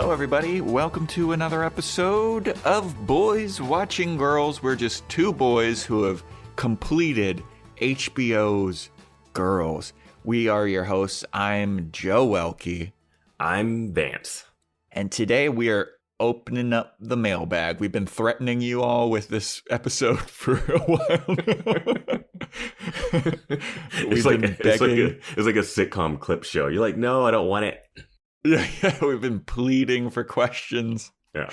Hello, everybody. Welcome to another episode of Boys Watching Girls. We're just two boys who have completed HBO's Girls. We are your hosts. I'm Joe Welke. I'm Vance. And today we are opening up the mailbag. We've been threatening you all with this episode for a while now. It's like a sitcom clip show. You're like, no, I don't want it. Yeah, we've been pleading for questions. Yeah.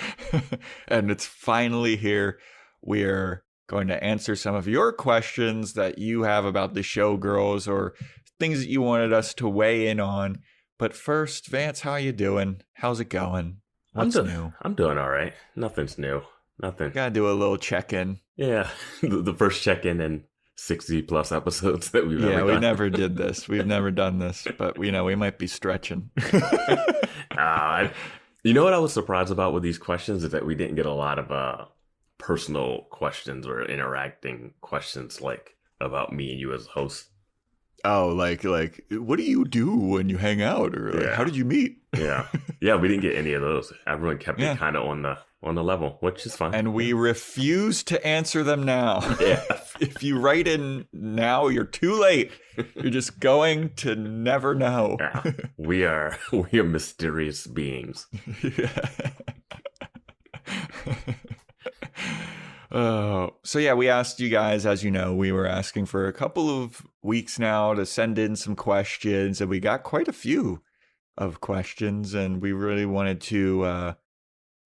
And it's finally here. We're going to answer some of your questions that you have about the show Girls or things that you wanted us to weigh in on. But first, Vance, how you doing? How's it going? What's new? I'm doing all right. Nothing's new. Nothing. Gotta do a little check-in. Yeah. The first check-in in 60 plus episodes that we've ever done. Yeah, we never did this. We've never done this, but we might be stretching. You know what I was surprised about with these questions is that we didn't get a lot of personal questions or interacting questions like about me and you as hosts. Oh, like what do you do when you hang out, or like, how did you meet? Yeah, we didn't get any of those. Everyone kept it kind of on the level, which is fine. And we refuse to answer them now. Yeah, if you write in now, you're too late. You're just going to never know. Yeah. We are mysterious beings. So yeah, we asked you guys, as you know, we were asking for a couple of weeks now to send in some questions, and we got quite a few of questions, and we really wanted to, I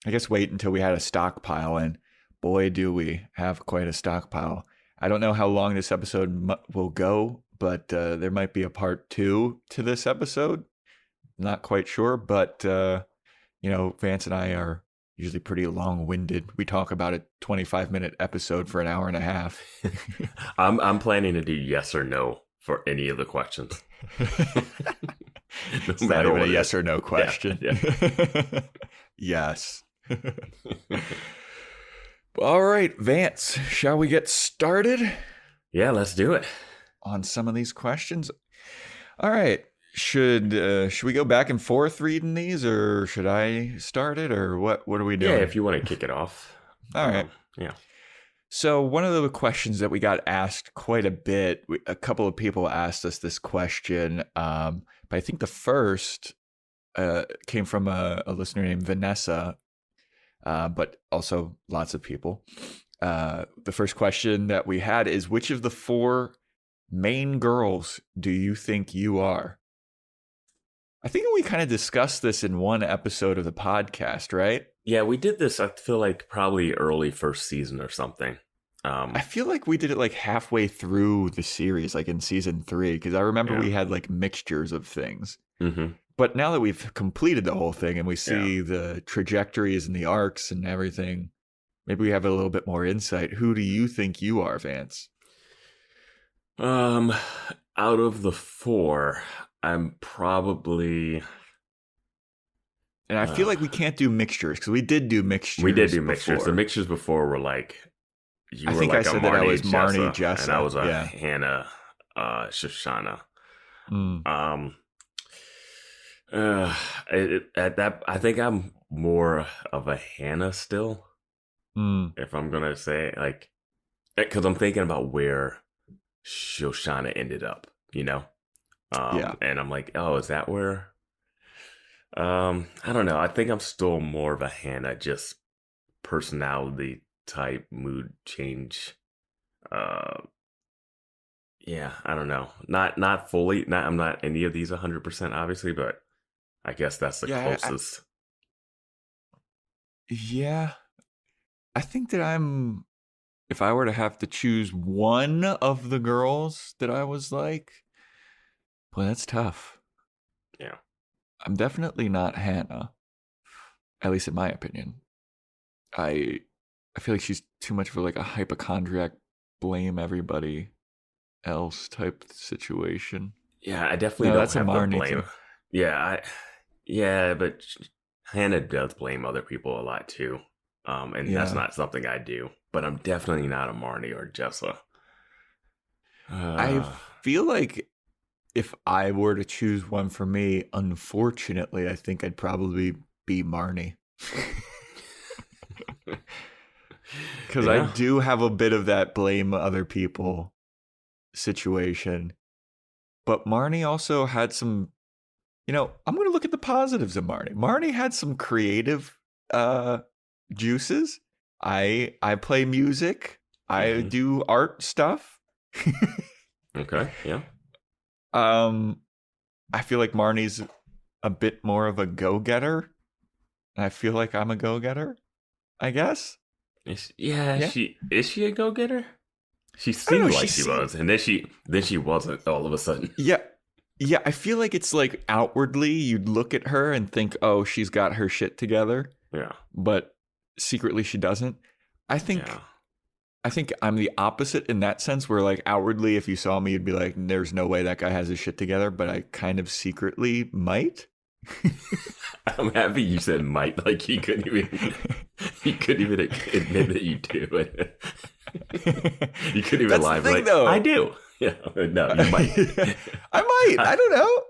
guess, wait until we had a stockpile, and boy, do we have quite a stockpile. I don't know how long this episode will go, but there might be a part 2 to this episode. Not quite sure, but, Vance and I are usually pretty long-winded. We talk about a 25-minute episode for an hour and a half. I'm planning to do yes or no for any of the questions. It's not even a yes or no question. Yeah. Yes. All right, Vance, shall we get started? Yeah, let's do it. On some of these questions. All right. Should we go back and forth reading these, or should I start it, or what are we doing? Yeah, if you want to kick it off. All right. Yeah. So one of the questions that we got asked quite a bit, a couple of people asked us this question, but I think the first came from a listener named Vanessa, but also lots of people. The first question that we had is, which of the 4 main girls do you think you are? I think we kind of discussed this in one episode of the podcast, right? Yeah, we did this, I feel like, probably early first season or something. I feel like we did it like halfway through the series, like in season 3, because I remember we had like mixtures of things. Mm-hmm. But now that we've completed the whole thing and we see the trajectories and the arcs and everything, maybe we have a little bit more insight. Who do you think you are, Vance? Out of the 4, I'm probably... And I feel like we can't do mixtures, because we did do mixtures. We did do mixtures. The mixtures before were like... I think I said that I was Marnie Jessa. And I was Hannah Shoshana. I think I'm more of a Hannah still. If I'm going to say, like... Because I'm thinking about where Shoshana ended up, you know? And I'm like, oh, is that where? I don't know. I think I'm still more of a Hannah, just personality type, mood change. Yeah, I don't know. Not fully. I'm not any of these 100%, obviously, but I guess that's the closest. I think that if I were to have to choose one of the girls that I was like, boy, that's tough. Yeah. I'm definitely not Hannah, at least in my opinion. I feel like she's too much of a hypochondriac, blame everybody else type situation. Yeah, I definitely don't have the blame. Too. Yeah, but Hannah does blame other people a lot too. And that's not something I do. But I'm definitely not a Marnie or Jessa. I feel like if I were to choose one for me, unfortunately, I think I'd probably be Marnie. Because Yeah. I do have a bit of that blame other people situation. But Marnie also had some, I'm going to look at the positives of Marnie. Marnie had some creative juices. I play music. I do art stuff. Okay, yeah. I feel like Marnie's a bit more of a go-getter. I feel like I'm a go-getter, I guess. She is she a go-getter? She I don't know, seemed like she was, and then she wasn't all of a sudden. Yeah, I feel like it's like outwardly you'd look at her and think, oh, she's got her shit together. Yeah. But secretly she doesn't. I think I'm the opposite in that sense, where like outwardly, if you saw me, you'd be like, there's no way that guy has his shit together, but I kind of secretly might. I'm happy you said might, like you couldn't even admit that you do. You couldn't even lie, like, though. I do. Yeah, no, you might. I might. I don't know.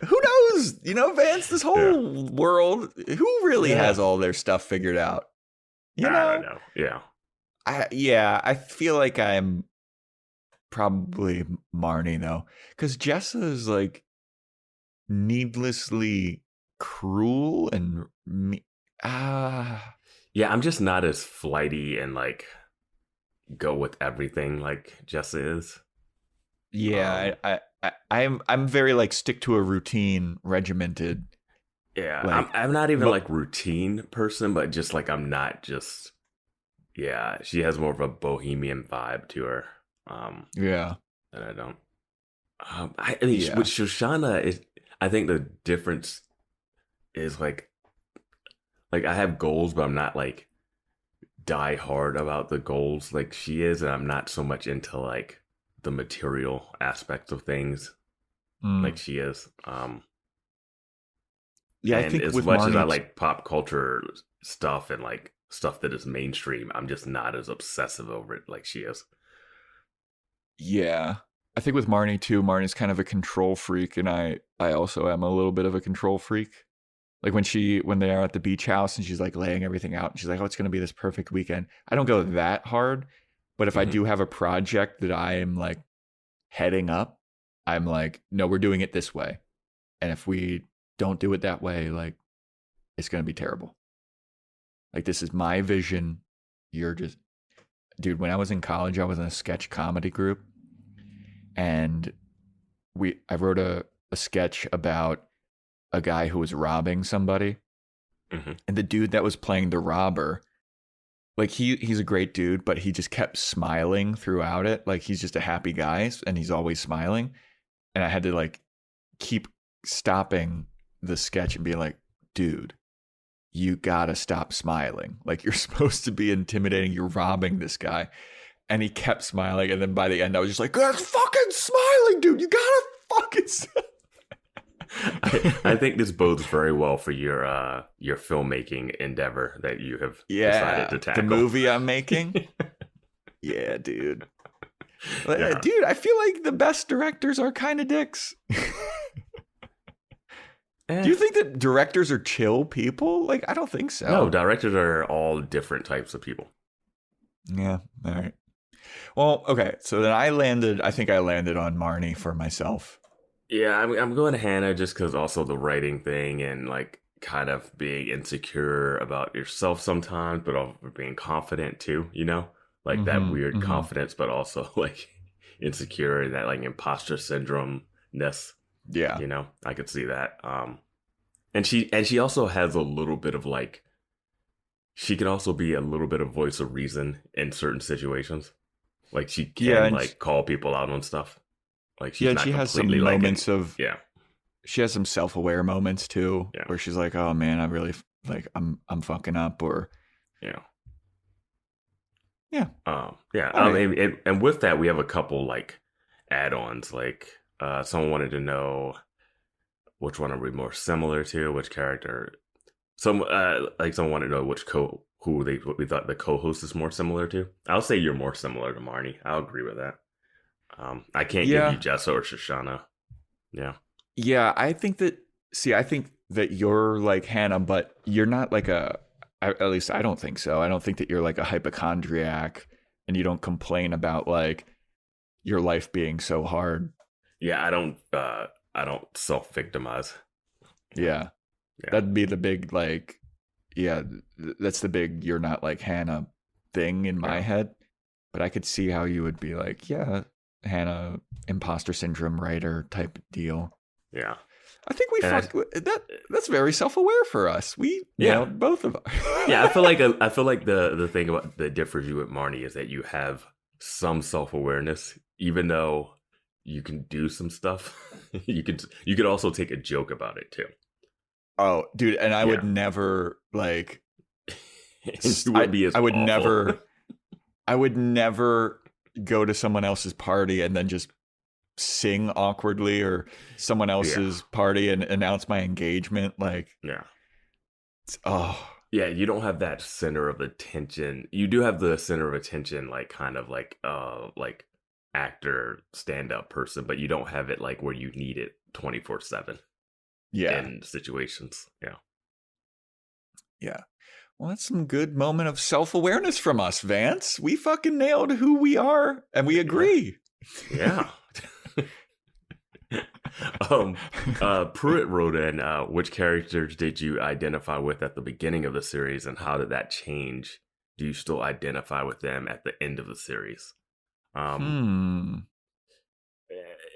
Who knows? Vance, this whole world, who really has all their stuff figured out? I don't know. Yeah. I feel like I'm probably Marnie, though. Because Jessa is, like, needlessly cruel and... Yeah, I'm just not as flighty and, like, go with everything like Jessa is. Yeah, I'm very, like, stick to a routine, regimented. Yeah, like, I'm not even like routine person, but just like I'm not just. Yeah, she has more of a bohemian vibe to her. Yeah, and I don't. I mean, with Shoshana, I think the difference is like I have goals, but I'm not like die hard about the goals like she is, and I'm not so much into like the material aspects of things like she is. Yeah, and I think as with much Marnie, as I like pop culture stuff and like stuff that is mainstream, I'm just not as obsessive over it like she is. Yeah, I think with Marnie too, Marnie's kind of a control freak, and I also am a little bit of a control freak. Like when they are at the beach house and she's like laying everything out and she's like, oh, it's going to be this perfect weekend. I don't go that hard, but if I do have a project that I am like heading up, I'm like, no, we're doing it this way. And if we don't do it that way, like it's going to be terrible. Like this is my vision. You're just, dude, when I was in college, I was in a sketch comedy group and I wrote a sketch about a guy who was robbing somebody. And the dude that was playing the robber, like he's a great dude, but he just kept smiling throughout it. Like he's just a happy guy and he's always smiling. And I had to like keep stopping the sketch and be like, dude, you gotta stop smiling. Like you're supposed to be intimidating. You're robbing this guy. And he kept smiling. And then by the end, I was just like, that's fucking smiling, dude. You gotta fucking stop. I think this bodes very well for your filmmaking endeavor that you have decided to tackle. The movie I'm making. Yeah, dude. Dude, I feel like the best directors are kind of dicks. Do you think that directors are chill people? Like, I don't think so. No, directors are all different types of people. Yeah, all right. Well, okay, so then I think I landed on Marnie for myself. Yeah, I'm going to Hannah just because also the writing thing and like kind of being insecure about yourself sometimes, but also being confident too, like that weird confidence, but also like insecure and that like imposter syndrome-ness. Yeah. I could see that. And she also has a little bit of like, she can also be a little bit of voice of reason in certain situations. Like she can like call people out on stuff. Like she's not she has some like moments of she has some self-aware moments too, where she's like, "Oh man, I really like I'm fucking up," or and with that, we have a couple like add-ons. Like someone wanted to know which one are we more similar to, which character. Someone wanted to know who we thought the co-host is more similar to. I'll say you're more similar to Marnie. I'll agree with that. I can't give you Jessa or Shoshana. Yeah. Yeah, I think that you're like Hannah, but you're not like at least I don't think so. I don't think that you're like a hypochondriac and you don't complain about like your life being so hard. Yeah, I don't self-victimize. Yeah. That'd be the big like, yeah, that's the big you're not like Hannah thing in my head. But I could see how you would be like, yeah, Hannah, imposter syndrome writer type deal. Yeah. I think we that's very self-aware for us. We nailed both of us. Yeah, I feel like the thing about that differs you with Marnie is that you have some self-awareness, even though you can do some stuff. you could also take a joke about it too. Oh, dude, and I would never like. I would never go to someone else's party and then just sing awkwardly, or someone else's party and announce my engagement. Like, you don't have that center of attention. You do have the center of attention, like kind of like actor, stand-up person, but you don't have it like where you need it 24/7. In situations. Yeah. Well, that's some good moment of self-awareness from us, Vance. We fucking nailed who we are, and we agree. Yeah. Pruitt wrote in, which characters did you identify with at the beginning of the series, and how did that change? Do you still identify with them at the end of the series? And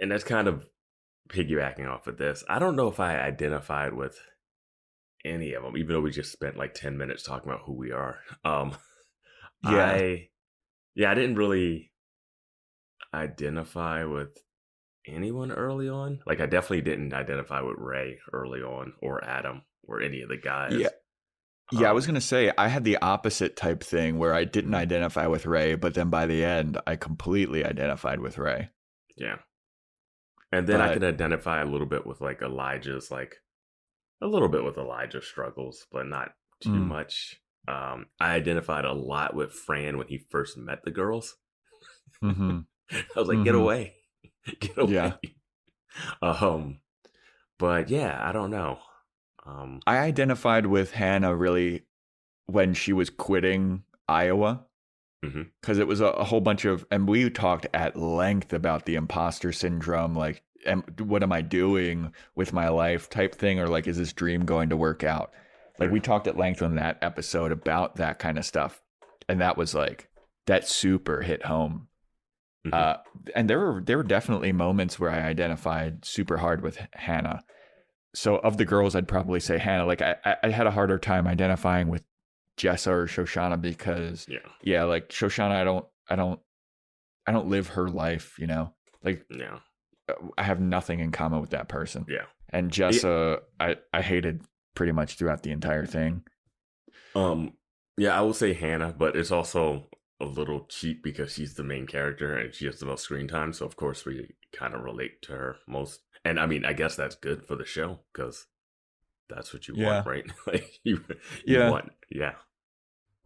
that's kind of piggybacking off of this. I don't know if I identified with any of them, even though we just spent like 10 minutes talking about who we are. I didn't really identify with anyone early on. Like, I definitely didn't identify with Ray early on, or Adam, or any of the guys. I was gonna say I had the opposite type thing where I didn't identify with Ray, but then by the end I completely identified with Ray. Yeah. And then I could identify a little bit with like Elijah's, like a little bit with Elijah's struggles, but not too much. I identified a lot with Fran when he first met the girls. I was like, get away. Get away. Yeah. But yeah, I don't know. I identified with Hannah really when she was quitting Iowa. Because it was a whole bunch of, and we talked at length about the imposter syndrome, like, what am I doing with my life type thing, or like, is this dream going to work out? Like, we talked at length on that episode about that kind of stuff, and that was like, that super hit home. And there were definitely moments where I identified super hard with Hannah. So of the girls, I'd probably say Hannah. Like, I had a harder time identifying with Jessa or Shoshana because like Shoshana, I don't live her life, you know, like I have nothing in common with that person. And Jessa, I hated pretty much throughout the entire thing. I will say Hannah, but it's also a little cheap because she's the main character and she has the most screen time, so of course we kind of relate to her most. And I mean, I guess that's good for the show because that's what you want, right? Like you want.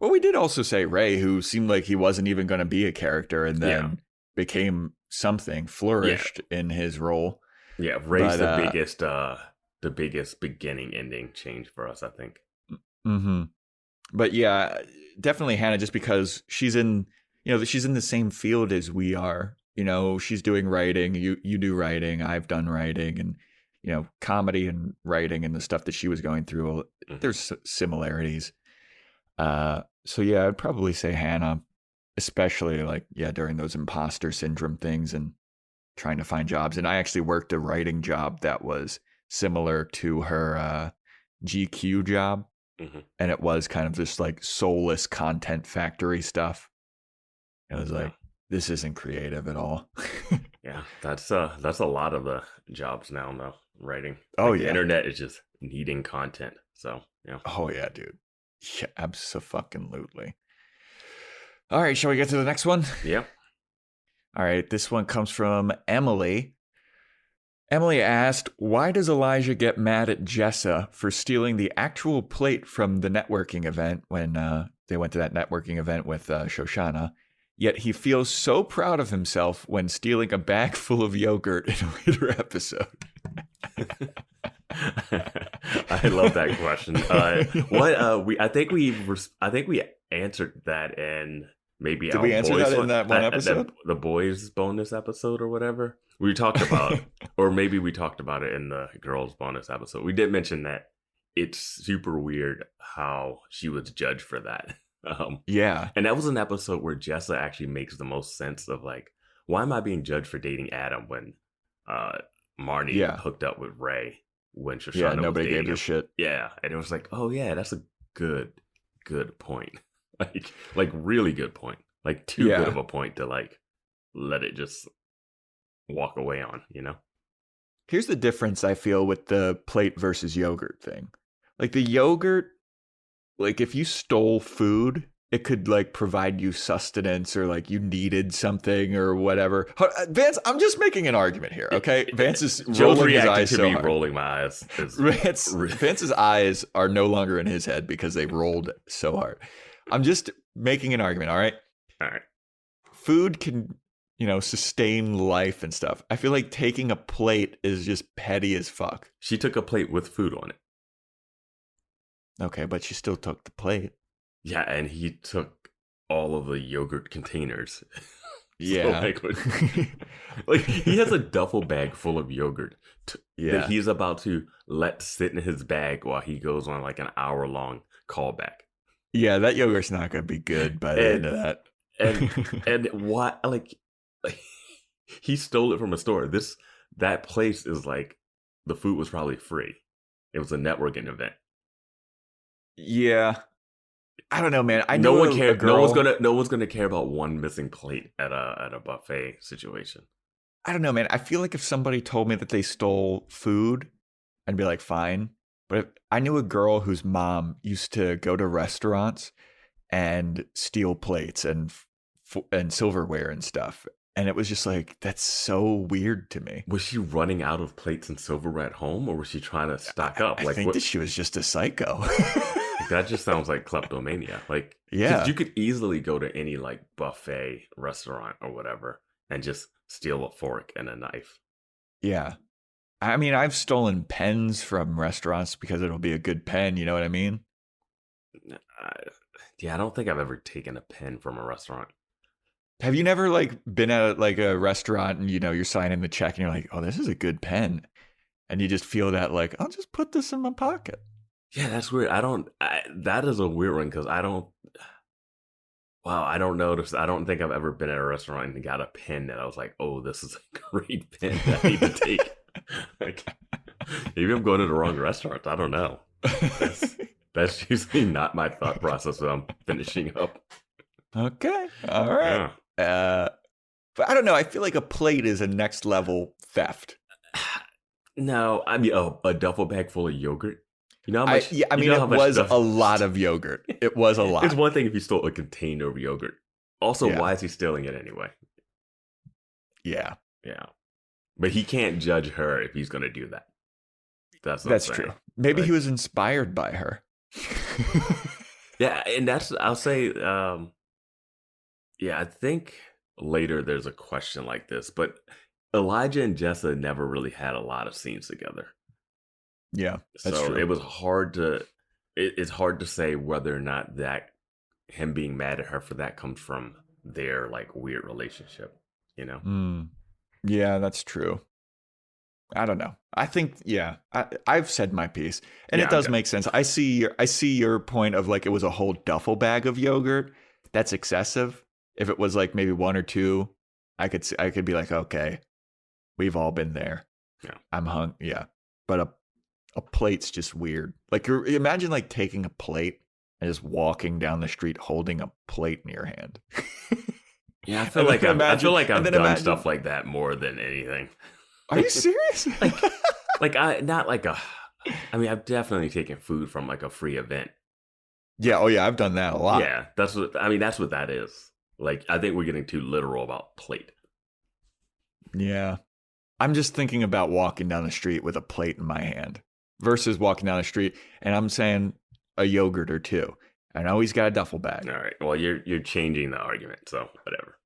Well, we did also say Ray, who seemed like he wasn't even going to be a character and then became something, flourished in his role. Yeah, Ray's the biggest beginning ending change for us, I think. But yeah, definitely Hannah, just because she's in the same field as we are. You know, she's doing writing, you do writing, I've done writing, and you know, comedy and writing and the stuff that she was going through, there's similarities. So yeah, I'd probably say Hannah, especially like, during those imposter syndrome things and trying to find jobs. And I actually worked a writing job that was similar to her GQ job. And it was kind of this like soulless content factory stuff. It was like, this isn't creative at all. That's a lot of the jobs now, though, writing. The internet is just needing content. So, Oh, yeah, dude. Yeah, abso-fucking-lutely. All right, shall we get to the next one? Yeah. All right, this one comes from Emily. Emily asked, why does Elijah get mad at Jessa for stealing the actual plate from the networking event when they went to that networking event with Shoshana, yet he feels so proud of himself when stealing a bag full of yogurt in a later episode? I love that question. I think we answered that in maybe Did we answer that in that one episode? The boys bonus episode or whatever. We talked about, or maybe we talked about it in the girls bonus episode. We did mention that it's super weird how she was judged for that. Yeah. And that was an episode where Jessa actually makes the most sense of like, why am I being judged for dating Adam when Marnie hooked up with Ray when Shoshana nobody was dating gave a shit. Yeah. And it was like, oh yeah, that's a good point. Like really good point. Like too good of a point to like let it just walk away on, you know? Here's the difference I feel with the plate versus yogurt thing. Like the yogurt, like if you stole food, it could like provide you sustenance or like you needed something or whatever. Vance, I'm just making an argument here, okay? Vance is rolling his eyes so hard. Rolling my eyes. Vance's eyes are no longer in his head because they rolled so hard. I'm just making an argument, all right? All right. Food can, sustain life and stuff. I feel like taking a plate is just petty as fuck. She took a plate with food on it. Okay, but she still took the plate. Yeah, and he took all of the yogurt containers. Yeah. So like he has a duffel bag full of yogurt that he's about to let sit in his bag while he goes on like an hour-long callback. Yeah, that yogurt's not going to be good by the end of that. And why, like he stole it from a store. That place is like, the food was probably free. It was a networking event. Yeah. I don't know, man. No one's gonna care about one missing plate at a buffet situation. I don't know, man. I feel like if somebody told me that they stole food, I'd be like, fine. But if I knew a girl whose mom used to go to restaurants and steal plates and silverware and stuff, and it was just like, that's so weird to me. Was she running out of plates and silverware at home, or was she trying to stock up? I think that she was just a psycho. That just sounds like kleptomania. Like, yeah, you could easily go to any like buffet restaurant or whatever and just steal a fork and a knife. Yeah. I mean, I've stolen pens from restaurants because it'll be a good pen. You know what I mean? I don't think I've ever taken a pen from a restaurant. Have you never like been at like a restaurant and you're signing the check and you're like, oh, this is a good pen, and you just feel that like, I'll just put this in my pocket. Yeah, that's weird. That is a weird one because I don't notice. I don't think I've ever been at a restaurant and got a pen that I was like, oh, this is a great pen that I need to take. Like, maybe I'm going to the wrong restaurant. I don't know. That's usually not my thought process when I'm finishing up. Okay. All right. Yeah. But I don't know. I feel like a plate is a next level theft. No, I mean, a duffel bag full of yogurt. You know how much? It was a lot of yogurt. It was a lot. It's one thing if you stole a container of yogurt. Also, why is he stealing it anyway? Yeah. Yeah. But he can't judge her if he's going to do that. That's true. Maybe he was inspired by her. Yeah, and I'll say, I think later there's a question like this, but Elijah and Jessa never really had a lot of scenes together. Yeah, that's true. It was it's hard to say whether or not that him being mad at her for that comes from their like weird relationship, you know? Yeah, that's true. I don't know. I think, I've said my piece, and it does make sense. I see your point of like, it was a whole duffel bag of yogurt. That's excessive. If it was like maybe one or two, I could be like, okay, we've all been there. Yeah, I'm hung. Yeah, but a plate's just weird. Like, imagine like taking a plate and just walking down the street holding a plate in your hand. Yeah, I feel like I've done stuff like that more than anything. Are you serious? I've definitely taken food from like a free event. Yeah, I've done that a lot. Yeah, that's what that is. Like, I think we're getting too literal about plate. Yeah. I'm just thinking about walking down the street with a plate in my hand versus walking down the street and I'm saying a yogurt or two. I know he's got a duffel bag. All right. Well, you're changing the argument, so whatever.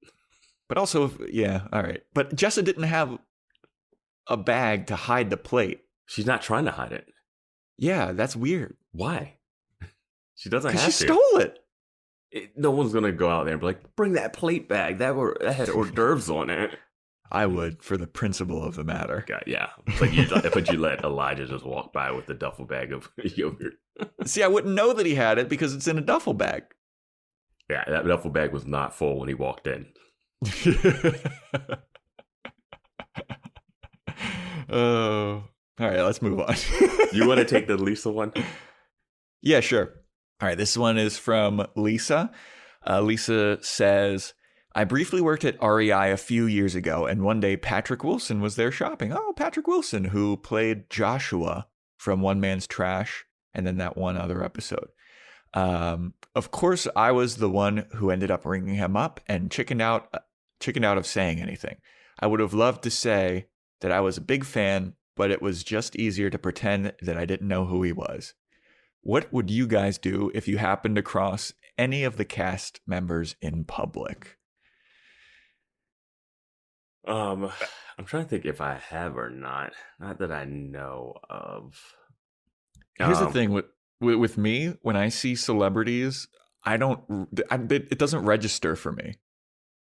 But also, all right. But Jessa didn't have a bag to hide the plate. She's not trying to hide it. Yeah, that's weird. Why? She doesn't have to. Because she stole it. No one's gonna go out there and be like, bring that plate back. That had hors d'oeuvres on it. I would, for the principle of the matter. God, yeah. But you let Elijah just walk by with a duffel bag of yogurt. See, I wouldn't know that he had it because it's in a duffel bag. Yeah, that duffel bag was not full when he walked in. Oh, all right, let's move on. You want to take the Lisa one? Yeah, sure. All right, this one is from Lisa. Lisa says, I briefly worked at REI a few years ago, and one day Patrick Wilson was there shopping. Oh, Patrick Wilson, who played Joshua from One Man's Trash, and then that one other episode. Of course, I was the one who ended up ringing him up and chickened out of saying anything. I would have loved to say that I was a big fan, but it was just easier to pretend that I didn't know who he was. What would you guys do if you happened to cross any of the cast members in public? I'm trying to think if I have or not. Not that I know of. Here's the thing with me, when I see celebrities, it doesn't register for me.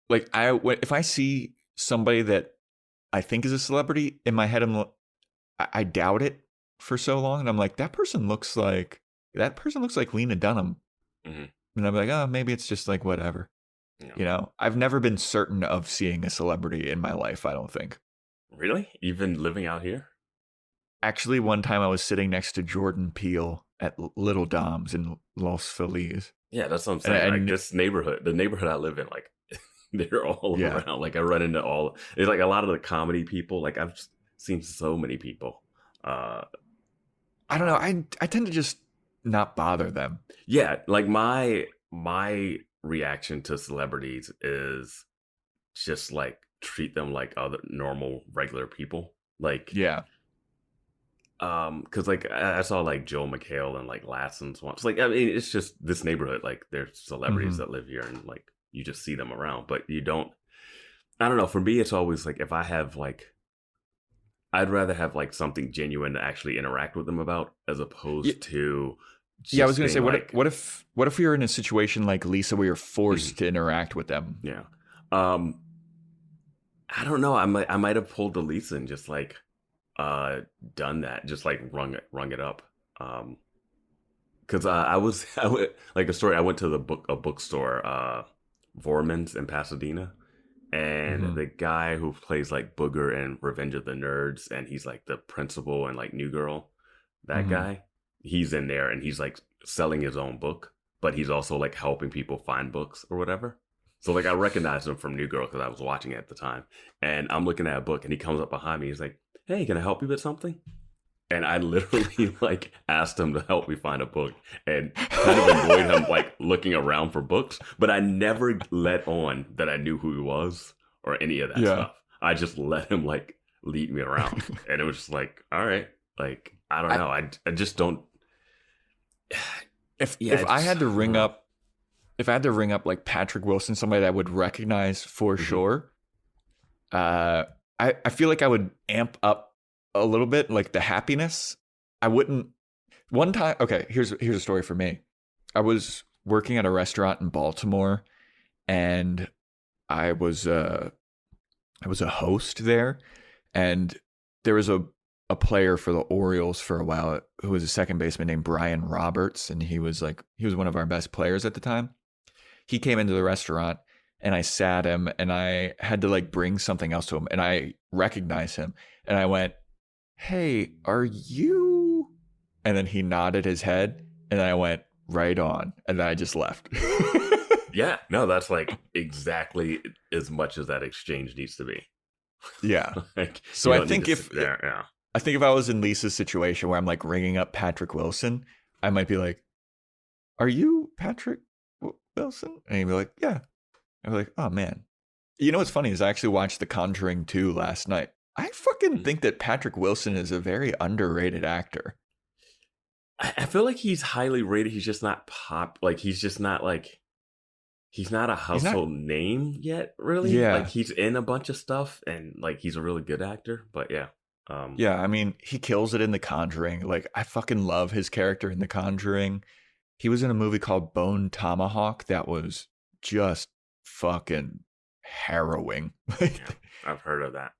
Like if I see somebody that I think is a celebrity, in my head, I doubt it for so long, and I'm like, that person looks like Lena Dunham, and I'm like, oh, maybe it's just like whatever. Yeah. You know, I've never been certain of seeing a celebrity in my life, I don't think. Really? Even living out here? Actually, one time I was sitting next to Jordan Peele at Little Dom's in Los Feliz. Yeah, that's what I'm saying. Like this neighborhood, the neighborhood I live in, like they're all around. Like I run into it's like a lot of the comedy people. Like I've seen so many people. I don't know. I tend to just not bother them. Yeah, like my reaction to celebrities is just like treat them like other normal regular people. Like yeah. Because like I saw like Joel McHale and like Lasson's once. Like I mean, it's just this neighborhood. Like there's celebrities that live here, and like you just see them around, but you don't. I don't know. For me, it's always like if I have like, I'd rather have like something genuine to actually interact with them about, as opposed to. Yeah, I was gonna say, what if you're in a situation like Lisa where you're forced to interact with them? Yeah. I don't know. I might have pulled the Lisa and just like done that, just like rung it up. Because I went like a story. I went to a bookstore, Vorman's in Pasadena, and the guy who plays like Booger in Revenge of the Nerds, and he's like the principal in like New Girl. That guy, he's in there, and he's like selling his own book, but he's also like helping people find books or whatever. So like I recognized him from New Girl because I was watching it at the time, and I'm looking at a book, and he comes up behind me. He's like, "Hey, can I help you with something?" And I literally like asked him to help me find a book, and kind of annoyed him like looking around for books. But I never let on that I knew who he was or any of that stuff. I just let him like lead me around, and it was just like, all right, like I don't know, I just don't. If I had to ring up like Patrick Wilson, somebody that I would recognize for sure, I feel like I would amp up a little bit, like the happiness. I wouldn't. One time, okay, here's a story for me. I was working at a restaurant in Baltimore, and I was a host there, and there was a player for the Orioles for a while who was a second baseman named Brian Roberts, and he was one of our best players at the time. He came into the restaurant, and I sat him, and I had to like bring something else to him, and I recognized him, and I went, "Hey, are you?" And then he nodded his head, and then I went, "Right on," and then I just left. Yeah, no, that's like exactly as much as that exchange needs to be. Yeah. Like, so I think if I was in Lisa's situation where I'm like ringing up Patrick Wilson, I might be like, "Are you Patrick Wilson?" And he'd be like, "Yeah." I'd be like, "Oh man." You know what's funny is I actually watched The Conjuring 2 last night. I fucking think that Patrick Wilson is a very underrated actor. I feel like he's highly rated. He's just not he's not a household name yet, really. Yeah. Like he's in a bunch of stuff, and like he's a really good actor. But yeah. Yeah, I mean, he kills it in The Conjuring. Like, I fucking love his character in The Conjuring. He was in a movie called Bone Tomahawk that was just fucking harrowing. Yeah, I've heard of that.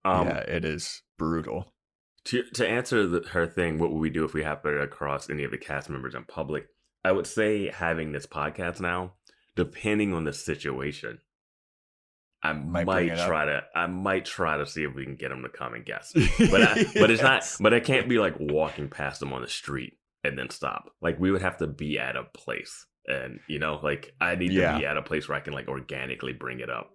Yeah, it is brutal. To answer her thing, what would we do if we happened across any of the cast members in public? I would say having this podcast now, depending on the situation, I might try to see if we can get them to come and guest. But it's not. But I can't be like walking past them on the street and then stop. Like we would have to be at a place, and like I need to be at a place where I can like organically bring it up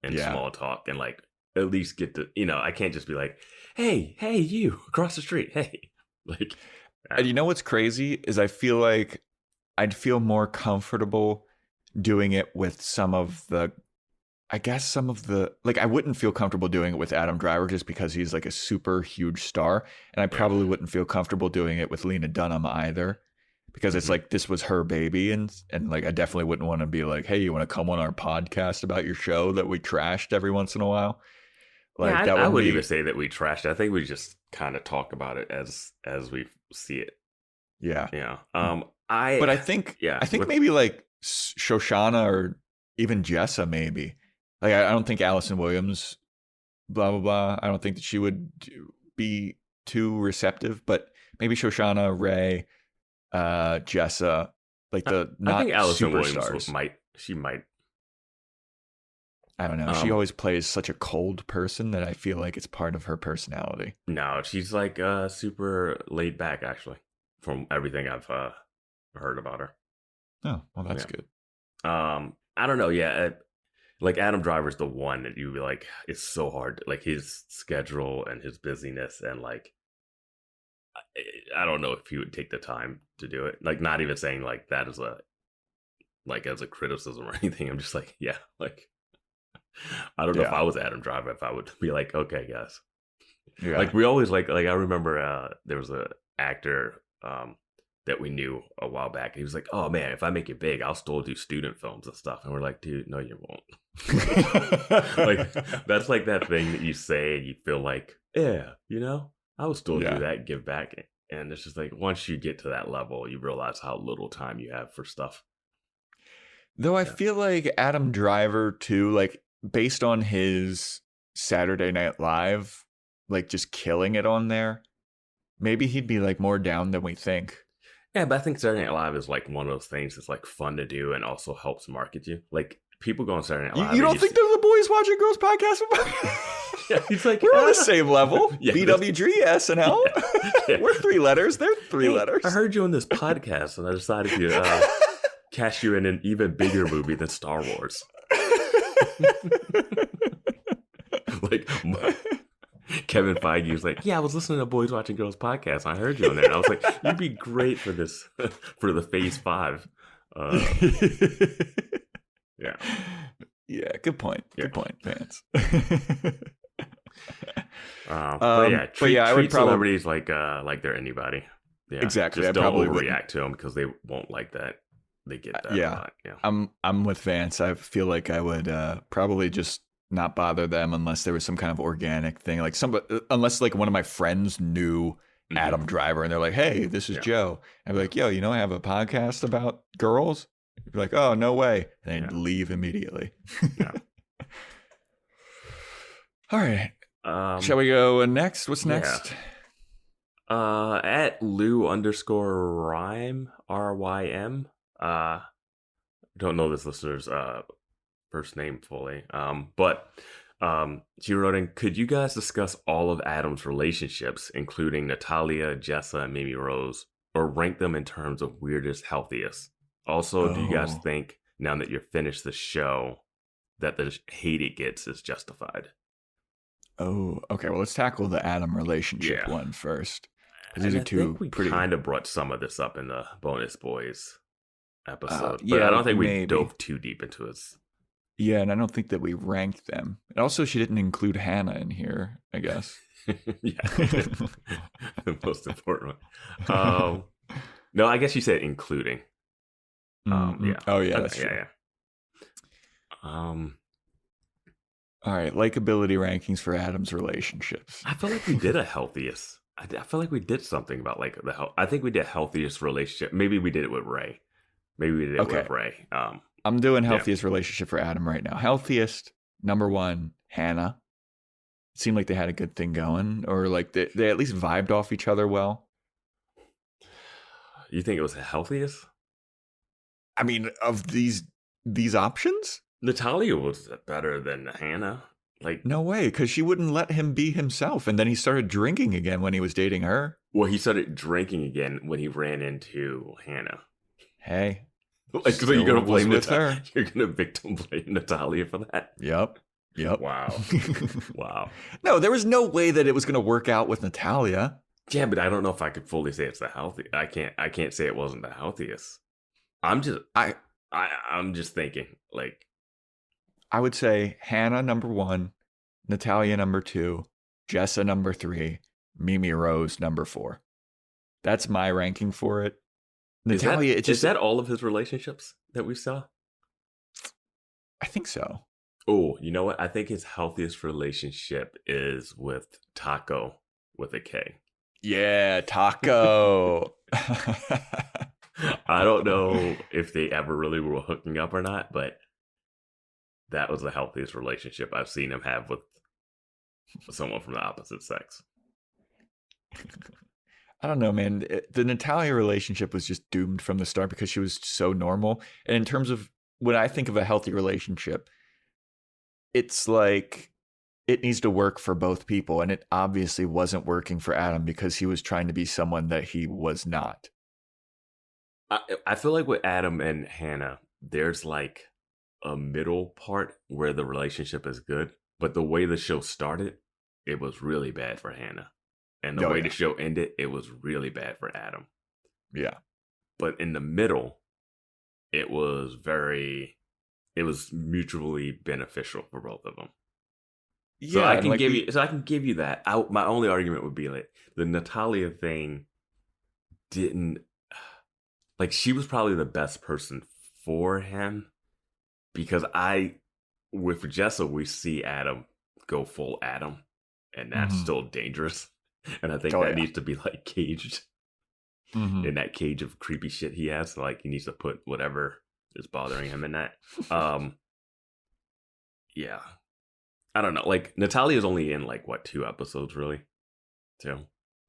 in small talk and like at least get to I can't just be like, hey, you across the street, hey, like. And you know what's crazy is I feel like I'd feel more comfortable doing it with some of the like I wouldn't feel comfortable doing it with Adam Driver just because he's like a super huge star, and I probably wouldn't feel comfortable doing it with Lena Dunham either because it's like this was her baby, and like I definitely wouldn't want to be like, hey, you want to come on our podcast about your show that we trashed every once in a while. Like I wouldn't even say that we trashed it. I think we just kind of talk about it as we see it. Yeah. Yeah. I think maybe like Shoshana or even Jessa maybe. Like I don't think Allison Williams, blah blah blah. I don't think that she would be too receptive, but maybe Shoshana, Ray, Jessa, like the not I think Allison superstars. Williams might. I don't know. She always plays such a cold person that I feel like it's part of her personality. No, she's like super laid back, actually, from everything I've heard about her. Oh, well, that's good. I don't know. Yeah, like Adam Driver's the one that you be like, it's so hard. Like his schedule and his busyness, and like, I don't know if he would take the time to do it. Like, not even saying like that as a criticism or anything. I'm just like, yeah, like. I don't know if I was Adam Driver, if I would be like, okay, guys. Yeah. Like we always like I remember there was a actor that we knew a while back. And he was like, oh man, if I make it big, I'll still do student films and stuff. And we're like, dude, no, you won't. Like that's like that thing that you say and you feel like, yeah, I would still do that, give back. And it's just like once you get to that level, you realize how little time you have for stuff. Though I feel like Adam Driver too, like based on his Saturday Night Live, like just killing it on there, maybe he'd be like more down than we think. Yeah, but I think Saturday Night Live is like one of those things that's like fun to do and also helps market you. Like people go on Saturday Night Live. You don't think there's a Boys Watching Girls podcast? Yeah, he's like, we're on the same level. BWG, SNL. Yeah. We're 3 letters. They're 3 letters. I heard you on this podcast and I decided to cast you in an even bigger movie than Star Wars. Like Kevin Feige was like, yeah, I was listening to Boys Watching Girls podcast. And I heard you on there. And I was like, you'd be great for this, for the Phase 5. Yeah. Yeah. Good point. Good point, Vance. But yeah, I would celebrities like they're anybody. Yeah, exactly. Just don't overreact to them because they won't like that. They get that. Yeah. A lot. Yeah. I'm with Vance. I feel like I would probably just not bother them unless there was some kind of organic thing, like unless like one of my friends knew Adam Driver and they're like, hey, this is Joe. I'd be like, yo, I have a podcast about girls. You'd be like, oh, no way. And they'd leave immediately. Yeah. All right. Shall we go next? What's next? At Lou_Rym, RYM. Don't know this listener's first name fully. But she wrote in, could you guys discuss all of Adam's relationships, including Natalia, Jessa, and Mimi Rose, or rank them in terms of weirdest, healthiest? Also, do you guys think, now that you're finished the show, that the hate it gets is justified? Oh, okay. Well, let's tackle the Adam relationship one first. These are two think we pretty. Kind of brought some of this up in the Bonus Boys episode, but I don't think we dove too deep into it. Yeah, and I don't think that we ranked them. And also, she didn't include Hannah in here, I guess. Yeah, the most important one. No, I guess you said including. Yeah. Oh yeah, okay, that's true. Yeah. All right, likability rankings for Adam's relationships. I feel like we did a healthiest. I feel like we did something about like the health. I think we did healthiest relationship. Maybe we did it with Ray. Maybe we did it with Ray. I'm doing healthiest relationship for Adam right now. Healthiest, number 1, Hannah. It seemed like they had a good thing going, or like they at least vibed off each other well. You think it was the healthiest? I mean, of these options? Natalia was better than Hannah. Like, no way, because she wouldn't let him be himself, and then he started drinking again when he was dating her. Well, he started drinking again when he ran into Hannah. Hey, like, so you're gonna blame her? You're gonna victim blame Natalia for that? Yep. Wow. Wow. No, there was no way that it was gonna work out with Natalia. Yeah, but I don't know if I could fully say it's the healthy. I can't say it wasn't the healthiest. I'm just thinking, like, I would say Hannah number 1, Natalia number 2, Jessa number 3, Mimi Rose number 4. That's my ranking for it. Natalia, is that all of his relationships that we saw? I think so. Oh, you know what? I think his healthiest relationship is with Taco with a K. Yeah, Taco. I don't know if they ever really were hooking up or not, but that was the healthiest relationship I've seen him have with someone from the opposite sex. I don't know, man. The Natalia relationship was just doomed from the start because she was so normal. And in terms of when I think of a healthy relationship, it's like it needs to work for both people. And it obviously wasn't working for Adam because he was trying to be someone that he was not. I feel like with Adam and Hannah, there's like a middle part where the relationship is good. But the way the show started, it was really bad for Hannah. And the way the show ended, it was really bad for Adam. Yeah. But in the middle, it was mutually beneficial for both of them. Yeah, so I can give you that. My only argument would be like the Natalia thing didn't, like, she was probably the best person for him because with Jessa, we see Adam go full Adam, and that's still dangerous. And I think that needs to be like caged in that cage of creepy shit he has. Like, he needs to put whatever is bothering him in that. Yeah. I don't know. Like, Natalia's only in like 2 episodes really? 2.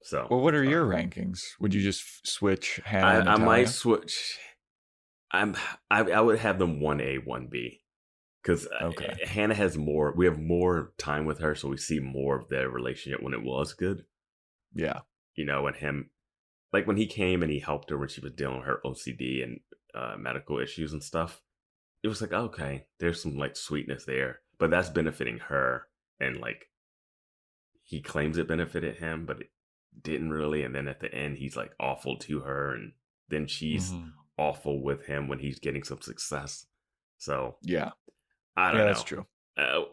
So, well, what are your rankings? Would you just switch Hannah and I might switch. I would have them 1A, 1B. Because Hannah has more. We have more time with her, so we see more of their relationship when it was good. Yeah. You know, and him, like when he came and he helped her when she was dealing with her OCD and medical issues and stuff, it was like, okay, there's some like sweetness there, but that's benefiting her. And like, he claims it benefited him, but it didn't really. And then at the end, he's like awful to her. And then she's awful with him when he's getting some success. So, yeah, I don't know. That's true.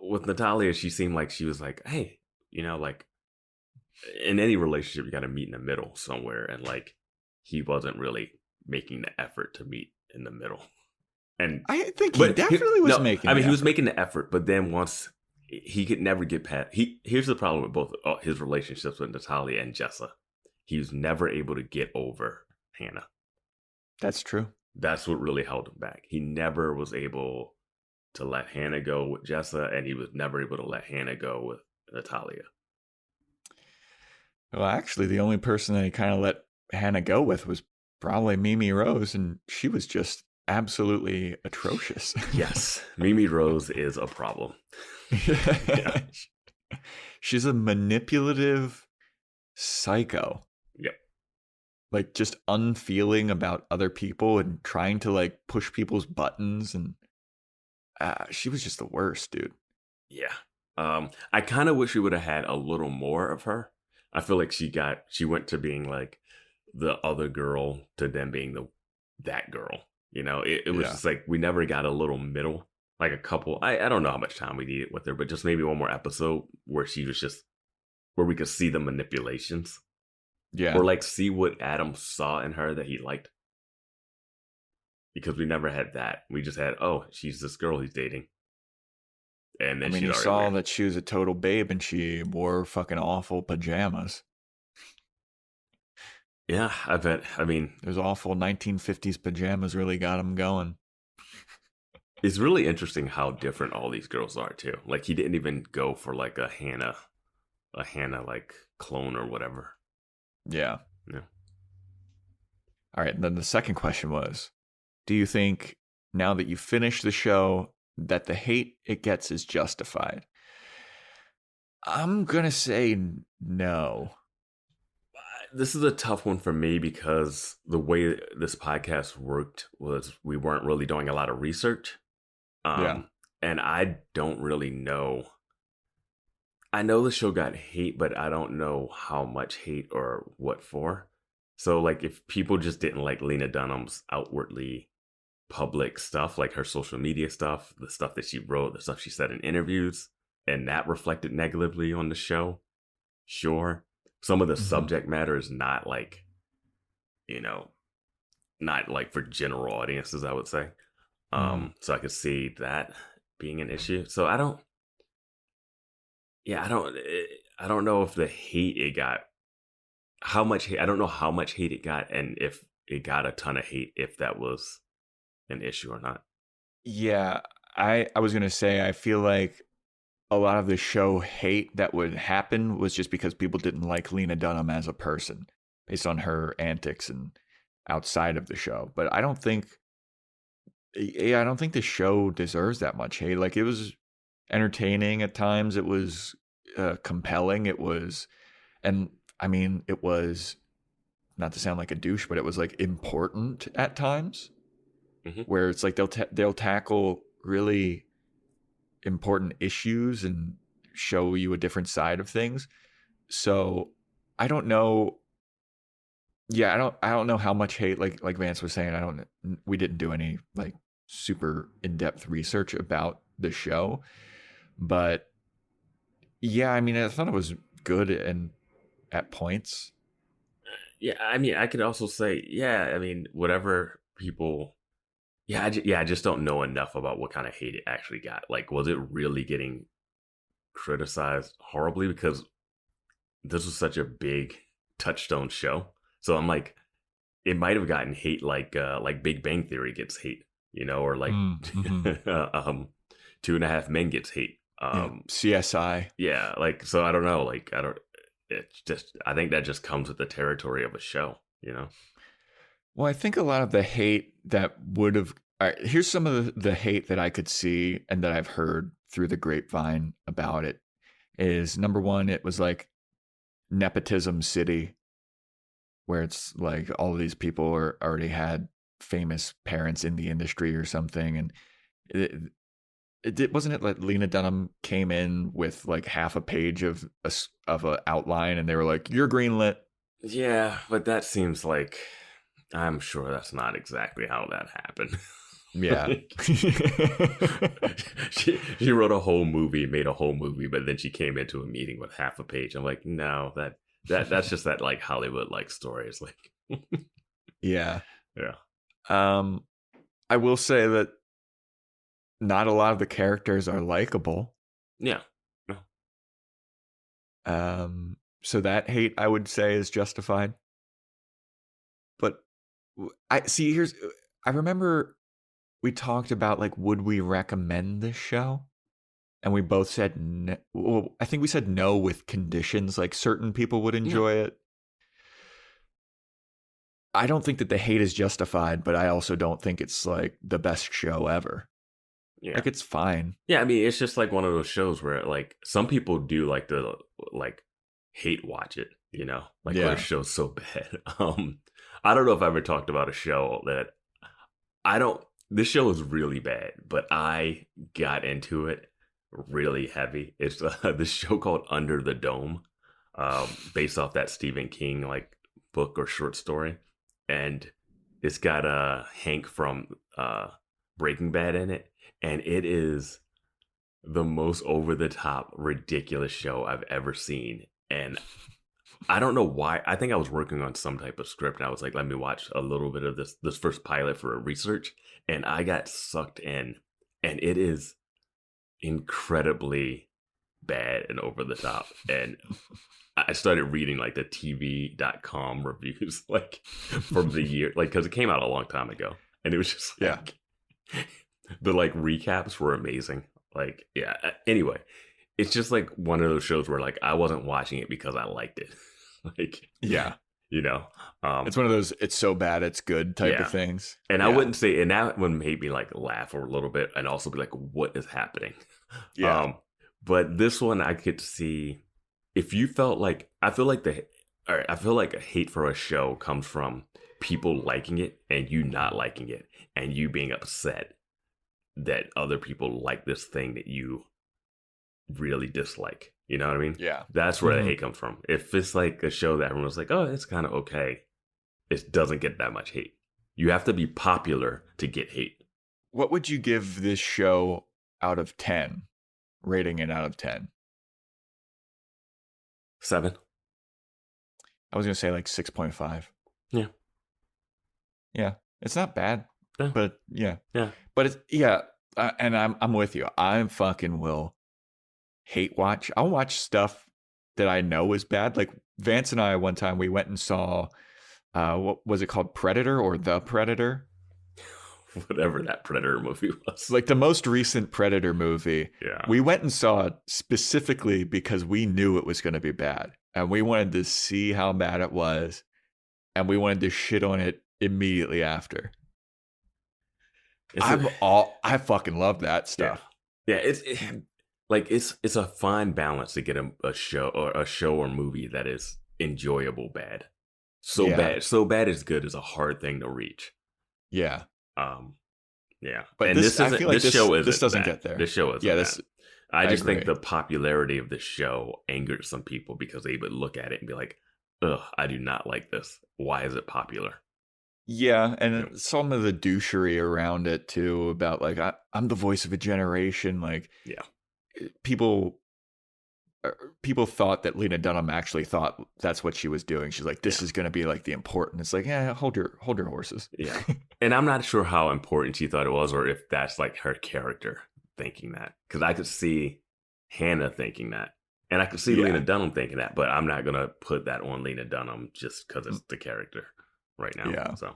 With Natalia, she seemed like she was like, hey, you know, like, in any relationship, you got to meet in the middle somewhere. And like, he wasn't really making the effort to meet in the middle. And I think he definitely was making he was making the effort, but then once he could never get past, here's the problem with both his relationships with Natalia and Jessa. He was never able to get over Hannah. That's true. That's what really held him back. He never was able to let Hannah go with Jessa, and he was never able to let Hannah go with Natalia. Well, actually, the only person that he kind of let Hannah go with was probably Mimi Rose, and she was just absolutely atrocious. Yes, Mimi Rose is a problem. Yeah. She's a manipulative psycho. Yep. Like, just unfeeling about other people and trying to like push people's buttons, and she was just the worst, dude. Yeah. I kind of wish we would have had a little more of her. I feel like she went to being like the other girl to then being that girl. You know, it was just like we never got a little middle, like a couple. I don't know how much time we needed with her, but just maybe one more episode where she was just where we could see the manipulations. Yeah. Or like see what Adam saw in her that he liked. Because we never had that. We just had, oh, she's this girl he's dating. And then you saw that she was a total babe and she wore fucking awful pajamas. Yeah, I bet. I mean, those awful 1950s pajamas really got him going. It's really interesting how different all these girls are too. Like he didn't even go for like a Hannah like clone or whatever. Yeah. Yeah. All right. And then the second question was, do you think now that you finished the show that the hate it gets is justified? I'm going to say no. This is a tough one for me because the way this podcast worked was we weren't really doing a lot of research. And I don't really know. I know the show got hate, but I don't know how much hate or what for. So, like, if people just didn't like Lena Dunham's outwardly public stuff, like her social media stuff, the stuff that she wrote, the stuff she said in interviews, and that reflected negatively on the show, sure. Some of the subject matter is not like, not like for general audiences, I would say. So I could see that being an issue. So I don't know if the hate it got, how much hate, I don't know how much hate it got, and if it got a ton of hate, if that was an issue or not. Yeah, I was going to say, I feel like a lot of the show hate that would happen was just because people didn't like Lena Dunham as a person based on her antics and outside of the show. But I don't think the show deserves that much hate. Like, it was entertaining at times. It was compelling. It was, and I mean, it was, not to sound like a douche, but it was like important at times, where it's like they'll tackle really important issues and show you a different side of things. So I don't know. Yeah, I don't know how much hate, like Vance was saying, we didn't do any like super in-depth research about the show, but yeah, I mean, I thought it was good and at points. Yeah, I mean, I could also say, yeah, I mean, whatever people, I just don't know enough about what kind of hate it actually got. Like, was it really getting criticized horribly? Because this was such a big touchstone show. So I'm like, it might have gotten hate like Big Bang Theory gets hate, or like 2.5 Men gets hate. CSI. Yeah, like, so I don't know. Like, it's just, I think that just comes with the territory of a show, Well, I think a lot of the hate that would have, all right, here's some of the hate that I could see and that I've heard through the grapevine about it is, number one, it was like nepotism city, where it's like all of these people already had famous parents in the industry or something. And wasn't it like Lena Dunham came in with like half a page of a outline and they were like, you're greenlit. Yeah, but that seems like, I'm sure that's not exactly how that happened. Yeah. she wrote a whole movie, made a whole movie, but then she came into a meeting with half a page. I'm like, no, that's just that like Hollywood like story. It's like, yeah. Yeah. I will say that not a lot of the characters are likable. Yeah. No. So that hate, I would say, is justified. But I remember we talked about, like, would we recommend this show? And we both said no. Well, I think we said no with conditions, like certain people would enjoy it. I don't think that the hate is justified, but I also don't think it's like the best show ever. Yeah. Like, it's fine. Yeah, I mean, it's just like one of those shows where like some people do like to like hate watch it, like when a show's so bad. I don't know if I ever talked about a show that this show is really bad, but I got into it really heavy. It's this show called Under the Dome, based off that Stephen King like book or short story, and it's got Hank from Breaking Bad in it, and it is the most over the top ridiculous show I've ever seen. And I don't know why. I think I was working on some type of script and I was like, let me watch a little bit of this first pilot for research, and I got sucked in, and it is incredibly bad and over the top. And I started reading like the TV.com reviews, like from the year, like because it came out a long time ago, and it was just like the like recaps were amazing. Like, yeah. Anyway, it's just like one of those shows where like I wasn't watching it because I liked it. Like, yeah, you know, it's one of those it's so bad it's good type of things. And I wouldn't say, and that one made me like laugh a little bit, and also be like, what is happening? Yeah. But this one I could see. If you felt like, I feel like a hate for a show comes from people liking it and you not liking it, and you being upset that other people like this thing that you really dislike. You know what I mean? Yeah. That's where the hate comes from. If it's like a show that everyone's like, oh, it's kind of okay, it doesn't get that much hate. You have to be popular to get hate. What would you give this show out of 10? Rating it out of 10? 7. I was going to say like 6.5. Yeah. Yeah. It's not bad. Yeah. But yeah. Yeah. But it's, yeah. And I'm with you. I fucking will hate watch. I'll watch stuff that I know is bad. Like Vance and I, one time we went and saw, what was it called? Predator or The Predator? Whatever that Predator movie was. Like the most recent Predator movie. Yeah. We went and saw it specifically because we knew it was going to be bad. And we wanted to see how bad it was. And we wanted to shit on it immediately after. I fucking love that stuff. Yeah, it's a fine balance to get a show or movie that is enjoyable bad. So bad is good is a hard thing to reach. Yeah. Yeah. But and I feel like this doesn't get there. This show isn't. Yeah, bad. I just think the popularity of the show angered some people because they would look at it and be like, ugh, I do not like this. Why is it popular? Yeah, and some of the douchery around it too, about like I'm the voice of a generation. Like, people thought that Lena Dunham actually thought that's what she was doing. She's like, this is going to be like the important. It's like, yeah, hold your horses. Yeah, and I'm not sure how important she thought it was, or if that's like her character thinking that, because I could see Hannah thinking that, and I could see Lena Dunham thinking that, but I'm not gonna put that on Lena Dunham just because it's the character right now. Yeah. So,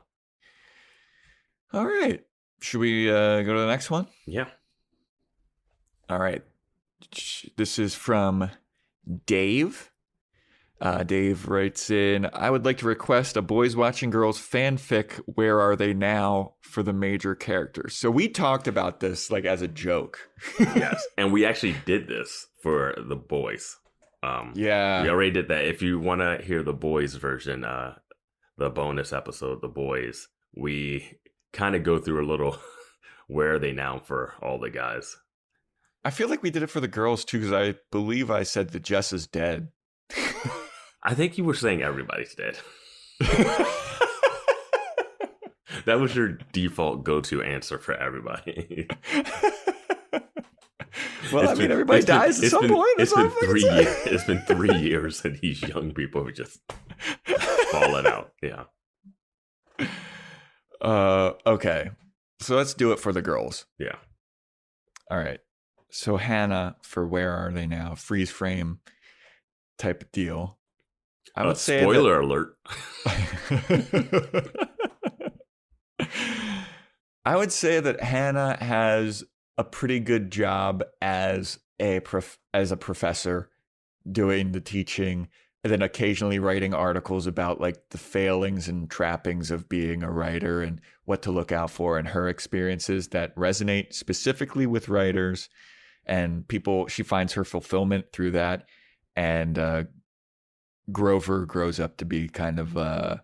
all right, should we go to the next one? Yeah. All right. This is from Dave. Dave writes in, I would like to request a Boys Watching Girls fanfic, Where Are They Now, for the major characters. So we talked about this like as a joke. Yes, and we actually did this for the boys. Yeah. We already did that. If you want to hear the boys version, the bonus episode, The Boys, we kind of go through a little Where Are They Now for all the guys. I feel like we did it for the girls too, because I believe I said that Jess is dead. I think you were saying everybody's dead. That was your default go-to answer for everybody. Well, everybody dies at some point. It's been 3 years and these young people have just fallen out. Yeah. Okay. So let's do it for the girls. Yeah. All right. So Hannah, for Where Are They Now? Freeze frame type of deal. I would say spoiler alert. I would say that Hannah has a pretty good job as a professor doing the teaching, and then occasionally writing articles about like the failings and trappings of being a writer and what to look out for, and her experiences that resonate specifically with writers and people. She finds her fulfillment through that. And Grover grows up to be kind of a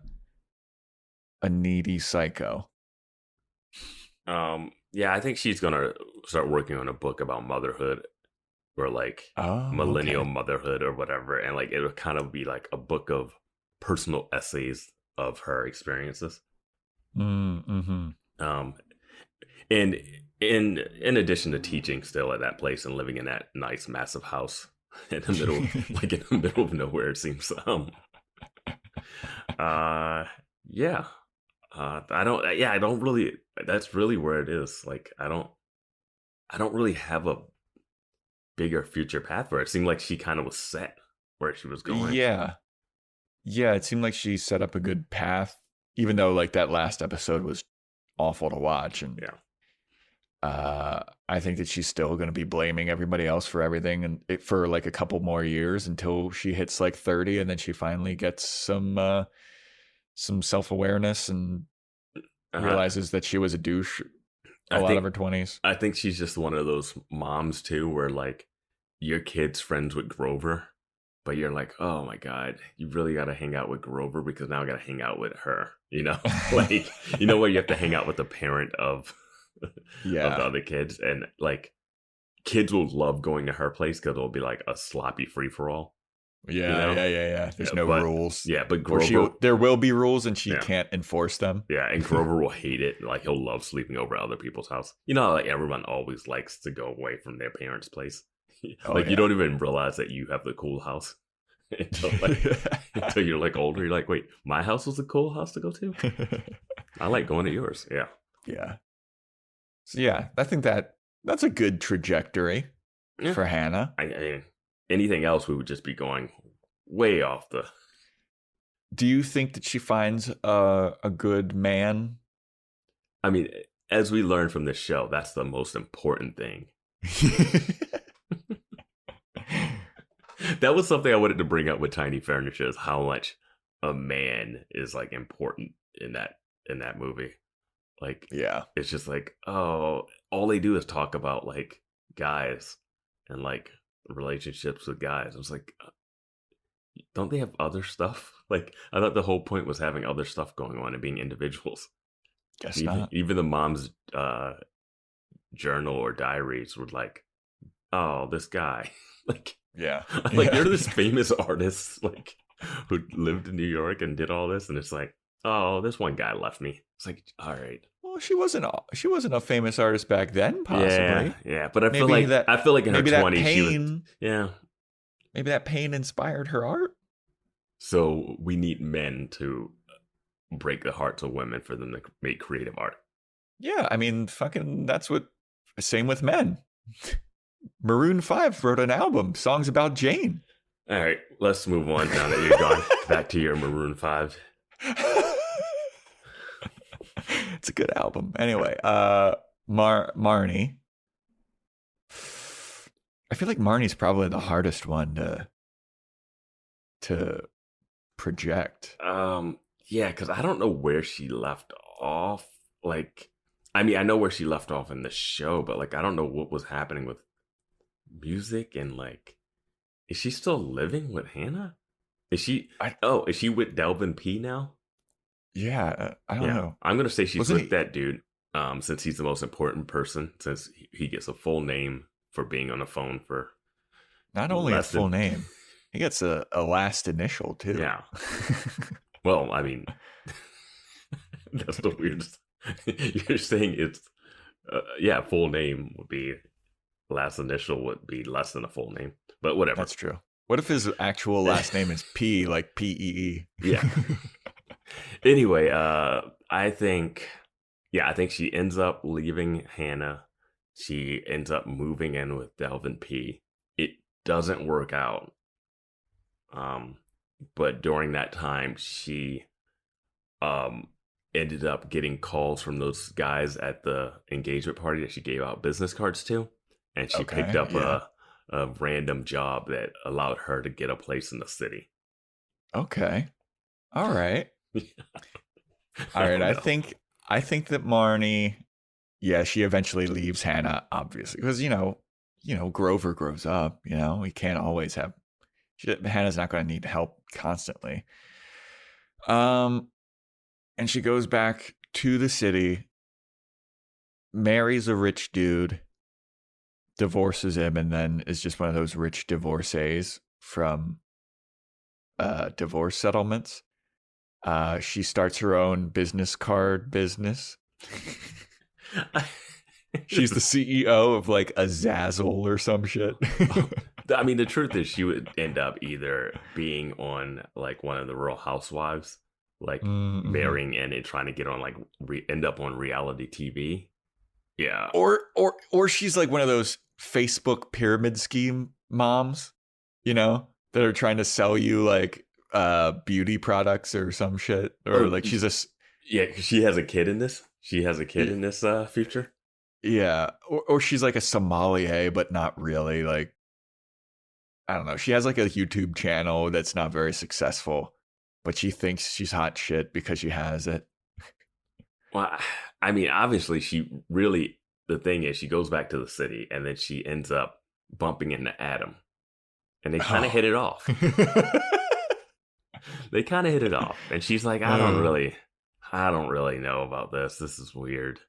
needy psycho. Yeah, I think she's gonna start working on a book about motherhood, or like millennial motherhood or whatever, and like it'll kind of be like a book of personal essays of her experiences. Mm-hmm. And in addition to teaching still at that place and living in that nice massive house in the middle, like in the middle of nowhere, it seems. Yeah. I don't really, that's really where it is. Like, I don't really have a bigger future path for her. It seemed like she kind of was set where she was going. Yeah. Yeah, it seemed like she set up a good path, even though like that last episode was awful to watch. And I think that she's still going to be blaming everybody else for everything and for like a couple more years until she hits like 30, and then she finally gets some self-awareness and realizes that she was a douche a lot of her 20s. I think she's just one of those moms too, where like your kid's friends with Grover, but you're like, oh my God, you really got to hang out with Grover because now I got to hang out with her. You know, like, you know, where you have to hang out with the parent of of the other kids, and like kids will love going to her place because it'll be like a sloppy free for all. Yeah, you know? yeah. There's no rules. Yeah, but Grover, there will be rules, and she can't enforce them. Yeah, and Grover will hate it. Like, he'll love sleeping over at other people's house. You know how, like, everyone always likes to go away from their parents' place. Like, you don't even realize that you have the cool house until you're like older. You're like, wait, my house was a cool house to go to? I like going to yours. Yeah. Yeah. So yeah, I think that's a good trajectory for Hannah. I anything else, we would just be going way off the... Do you think that she finds a good man? I mean, as we learned from this show, that's the most important thing. That was something I wanted to bring up with Tiny Furniture, is how much a man is like important in that movie. Like, it's just like, oh, all they do is talk about like guys and like relationships with guys. I was like, don't they have other stuff? Like, I thought the whole point was having other stuff going on and being individuals. Guess not. Even the mom's journal or diaries were like, oh, this guy. Like, like they're this famous artist like who lived in New York and did all this, and it's like, oh, this one guy left me. It's like, all right. Well, she wasn't a famous artist back then, possibly. Yeah. But I feel like in her 20s, she was, maybe that pain inspired her art. So we need men to break the hearts of women for them to make creative art. Yeah, I mean, fucking, that's what. Same with men. Maroon 5 wrote an album, songs about Jane. All right, let's move on now that you're gone back to your Maroon 5. It's a good album. Anyway, Marnie. I feel like Marnie's probably the hardest one to project. Yeah, because I don't know where she left off. Like, I mean, I know where she left off in the show, but like, I don't know what was happening with music, and like, is she still living with Hannah? Is she with Delvin P now? Yeah, I don't know. I'm gonna say she's with that dude, since he's the most important person, since he gets a full name for being on the phone for not only a full name, he gets a last initial too. Yeah. Well, I mean, that's the weirdest. You're saying it's full name would be last initial would be less than a full name, but whatever. That's true. What if his actual last name is P, like P-E-E? Yeah. Anyway, I think she ends up leaving Hannah. She ends up moving in with Delvin P. It doesn't work out. But during that time, she ended up getting calls from those guys at the engagement party that she gave out business cards to. And she picked up a random job that allowed her to get a place in the city. Okay. All right. All right. I think that Marnie, she eventually leaves Hannah, obviously, because you know, Grover grows up. You know, he can't always have. Hannah's not going to need help constantly. And she goes back to the city, marries a rich dude, divorces him, and then is just one of those rich divorcees from divorce settlements. She starts her own business card business. She's the CEO of like a Zazzle or some shit. I mean, the truth is she would end up either being on like one of the Real Housewives, like marrying in and trying to get on like end up on reality TV. Yeah. Or she's like one of those Facebook pyramid scheme moms, that are trying to sell you like beauty products or some shit, or like she's a yeah, she has a kid in this. She has a kid in this future. Yeah, or she's like a sommelier, but not really. Like, I don't know. She has like a YouTube channel that's not very successful, but she thinks she's hot shit because she has it. Well, I mean, obviously, the thing is, she goes back to the city and then she ends up bumping into Adam. And they kind of hit it off. They kind of hit it off. And she's like, I don't really know about this. This is weird.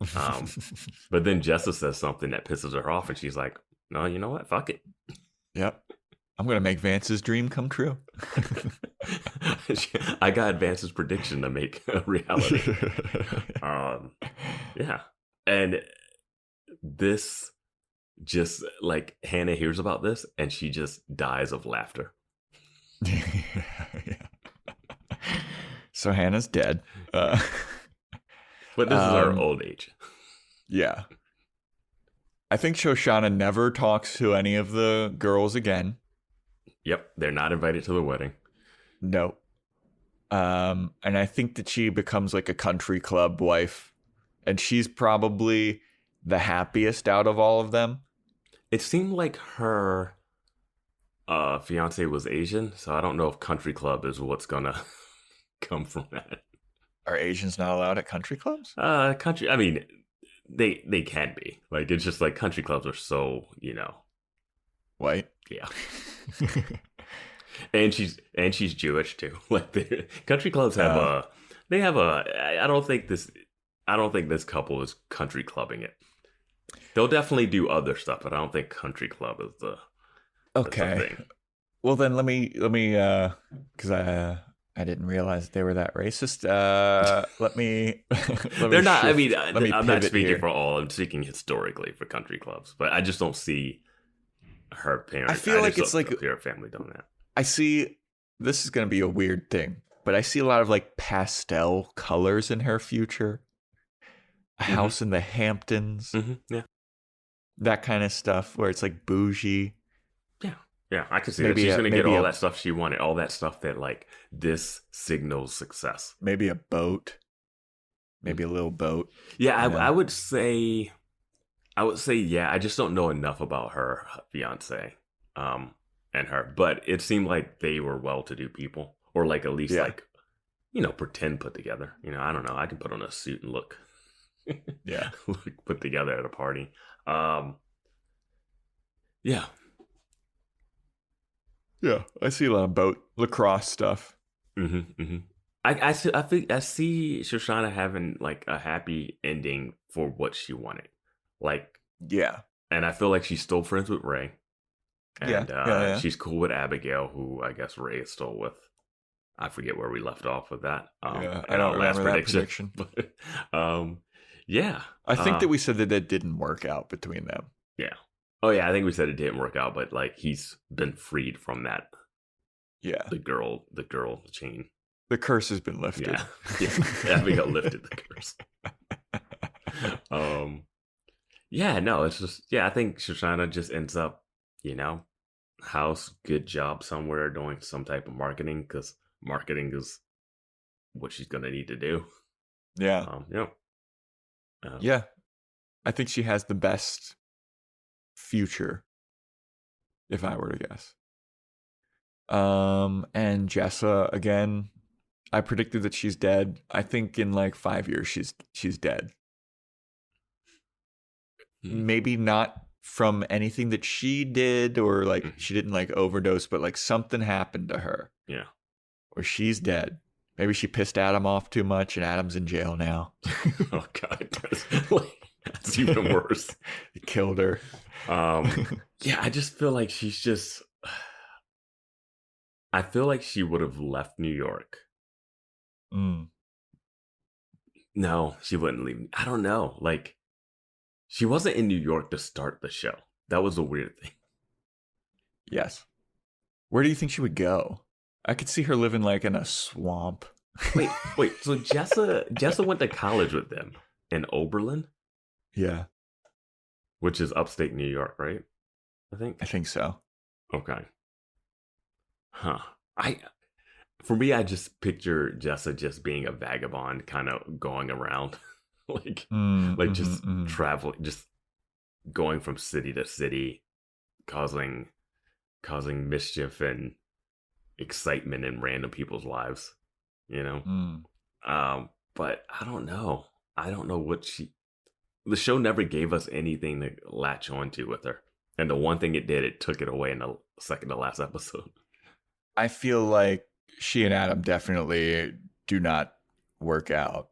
But then Jessa says something that pisses her off. And she's like, no, you know what? Fuck it. Yep. I'm going to make Vance's dream come true. I got Vance's prediction to make a reality. Yeah. And this just like Hannah hears about this and she just dies of laughter. Yeah. So Hannah's dead. But this is our old age. Yeah. I think Shoshana never talks to any of the girls again. Yep, they're not invited to the wedding. No. And I think that she becomes like a country club wife. And she's probably the happiest out of all of them. It seemed like her fiance was Asian, so I don't know if country club is what's gonna come from that. Are Asians not allowed at country clubs? Country. I mean, they can be. Like, it's just like country clubs are so, white. Yeah. and she's Jewish too. Like, country clubs have I don't think this couple is country clubbing it. They'll definitely do other stuff, but I don't think country club is the thing. Well, then let me because I didn't realize they were that racist. Let me They're not. Shift. I mean, I'm not speaking here for all. I'm speaking historically for country clubs, but I just don't see her parents. I feel like it's like her family doing that. I see. This is going to be a weird thing, but I see a lot of like pastel colors in her future. A house in the Hamptons. Mm-hmm. Yeah. That kind of stuff where it's like bougie. Yeah, I can see that. She's going to get all that stuff she wanted. All that stuff that, like, this signals success. Maybe a boat. Maybe a little boat. Yeah, I would say, yeah. I just don't know enough about her fiance and her. But it seemed like they were well-to-do people. Or, like, at least, like, pretend put together. I don't know. I can put on a suit and look. Yeah. Look put together at a party. Yeah. Yeah, I see a lot of boat lacrosse stuff. Mm-hmm, mm-hmm. I see Shoshana having like a happy ending for what she wanted. Like, yeah, and I feel like she's still friends with Ray. And yeah. She's cool with Abigail, who I guess Ray is still with. I forget where we left off with that. I don't remember that prediction. But, yeah. I think that we said that didn't work out between them. Yeah. Oh, yeah, I think we said it didn't work out, but, like, he's been freed from that. Yeah. The girl chain. The curse has been lifted. Yeah. Abigail lifted the curse. Yeah, no, it's just, I think Shoshana just ends up, house, good job somewhere doing some type of marketing, because marketing is what she's going to need to do. Yeah. Yeah. I think she has the best future, if I were to guess. And Jessa, again, I predicted that she's dead. I think in like 5 years she's dead. Maybe not from anything that she did, or like she didn't like overdose, but like something happened to her. Yeah. Or she's dead. Maybe she pissed Adam off too much and Adam's in jail now. Oh God. That's even worse. He killed her. Yeah, I just feel like I feel like she would have left New York. No, she wouldn't leave. I don't know. Like, she wasn't in New York to start the show. That was a weird thing. Yes. Where do you think she would go? I could see her living like in a swamp. Wait. So Jessa went to college with them in Oberlin? Yeah. which is upstate New York, right? I think so. Okay. Huh. For me, I just picture Jessa just being a vagabond, kind of going around, just traveling, just going from city to city, causing mischief and excitement in random people's lives, you know. But I don't know. I don't know what the show never gave us anything to latch onto with her, and the one thing it did, it took it away in the second to last episode. I feel like she and Adam definitely do not work out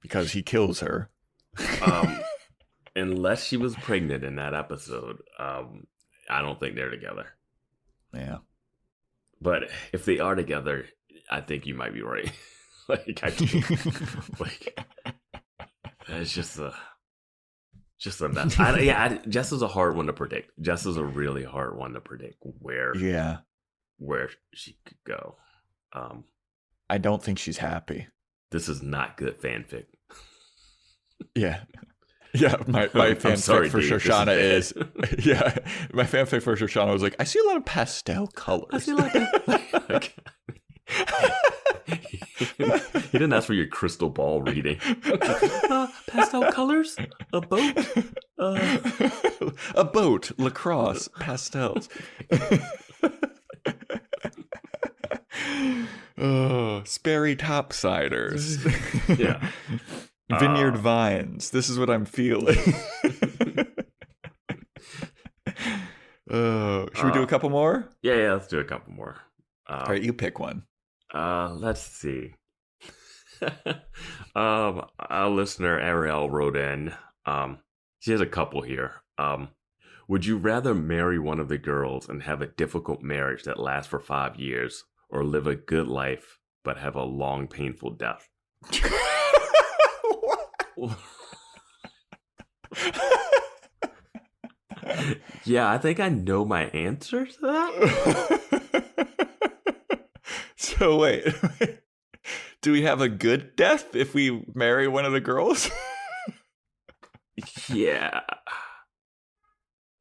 because he kills her. Unless she was pregnant in that episode, I don't think they're together. Yeah. But if they are together, I think you might be right. It's just a mess. Jess is a hard one to predict. Jess is a really hard one to predict where she could go. I don't think she's happy. This is not good fanfic. Yeah. Yeah, my fanfic for Shoshana is my fanfic for Shoshana was like, I see a lot of pastel colors. I see he didn't ask for your crystal ball reading. Pastel colors? A boat? A boat, lacrosse, pastels. Sperry topsiders. Yeah. Vineyard vines. This is what I'm feeling. Should we do a couple more? Yeah, let's do a couple more. All right, you pick one. Let's see. Our listener Ariel wrote in. She has a couple here. Would you rather marry one of the girls and have a difficult marriage that lasts for 5 years, or live a good life but have a long, painful death? Yeah, I think I know my answer to that. So wait. Do we have a good death if we marry one of the girls? Yeah.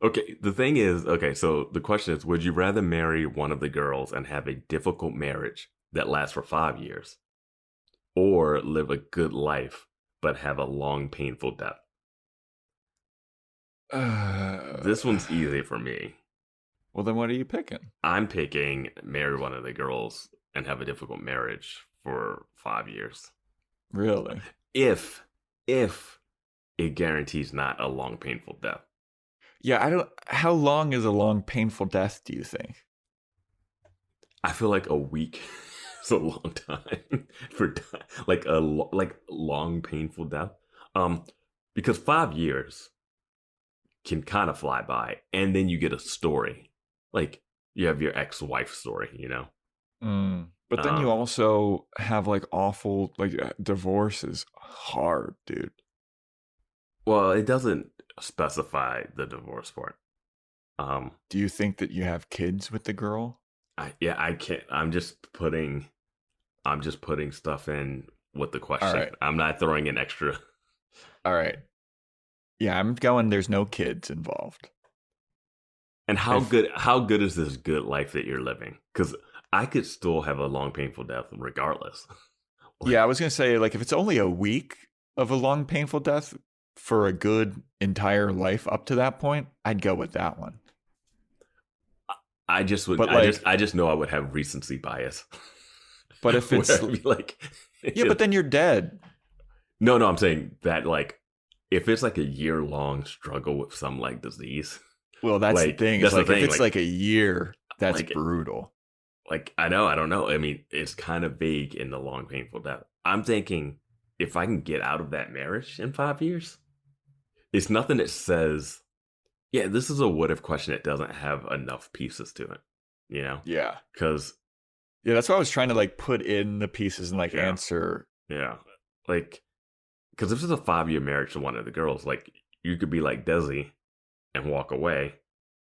Okay, the thing is, so the question is, would you rather marry one of the girls and have a difficult marriage that lasts for 5 years, or live a good life but have a long, painful death? This one's easy for me. Well, then what are you picking? I'm picking marry one of the girls and have a difficult marriage for 5 years. Really? If it guarantees not a long, painful death. Yeah, how long is a long, painful death, do you think? I feel like a week is a long time for long, painful death. Because 5 years can kind of fly by, and then you get a story. Like, you have your ex-wife story, you know? But then you also have awful, divorce is hard, dude. Well, it doesn't specify the divorce part. Do you think that you have kids with the girl? I can't. I'm just putting stuff in with the question. All right. I'm not throwing in extra. All right. Yeah, I'm going. There's no kids involved. And how good is this good life that you're living? Because I could still have a long, painful death regardless. Yeah, I was gonna say, if it's only a week of a long, painful death for a good entire life up to that point, I'd go with that one. I just would. I just know I would have recency bias. But if it's but then you're dead. No, I'm saying that if it's a year-long struggle with some disease. Well, that's the thing. That's if it's a year, that's brutal. I don't know. I mean, it's kind of vague in the long, painful death. I'm thinking if I can get out of that marriage in 5 years, it's nothing that says, yeah, this is a what if question that doesn't have enough pieces to it, you know? Yeah. Because. Yeah, that's why I was trying to put in the pieces and answer. Yeah. Because if it's a 5-year marriage to one of the girls, you could be like Desi and walk away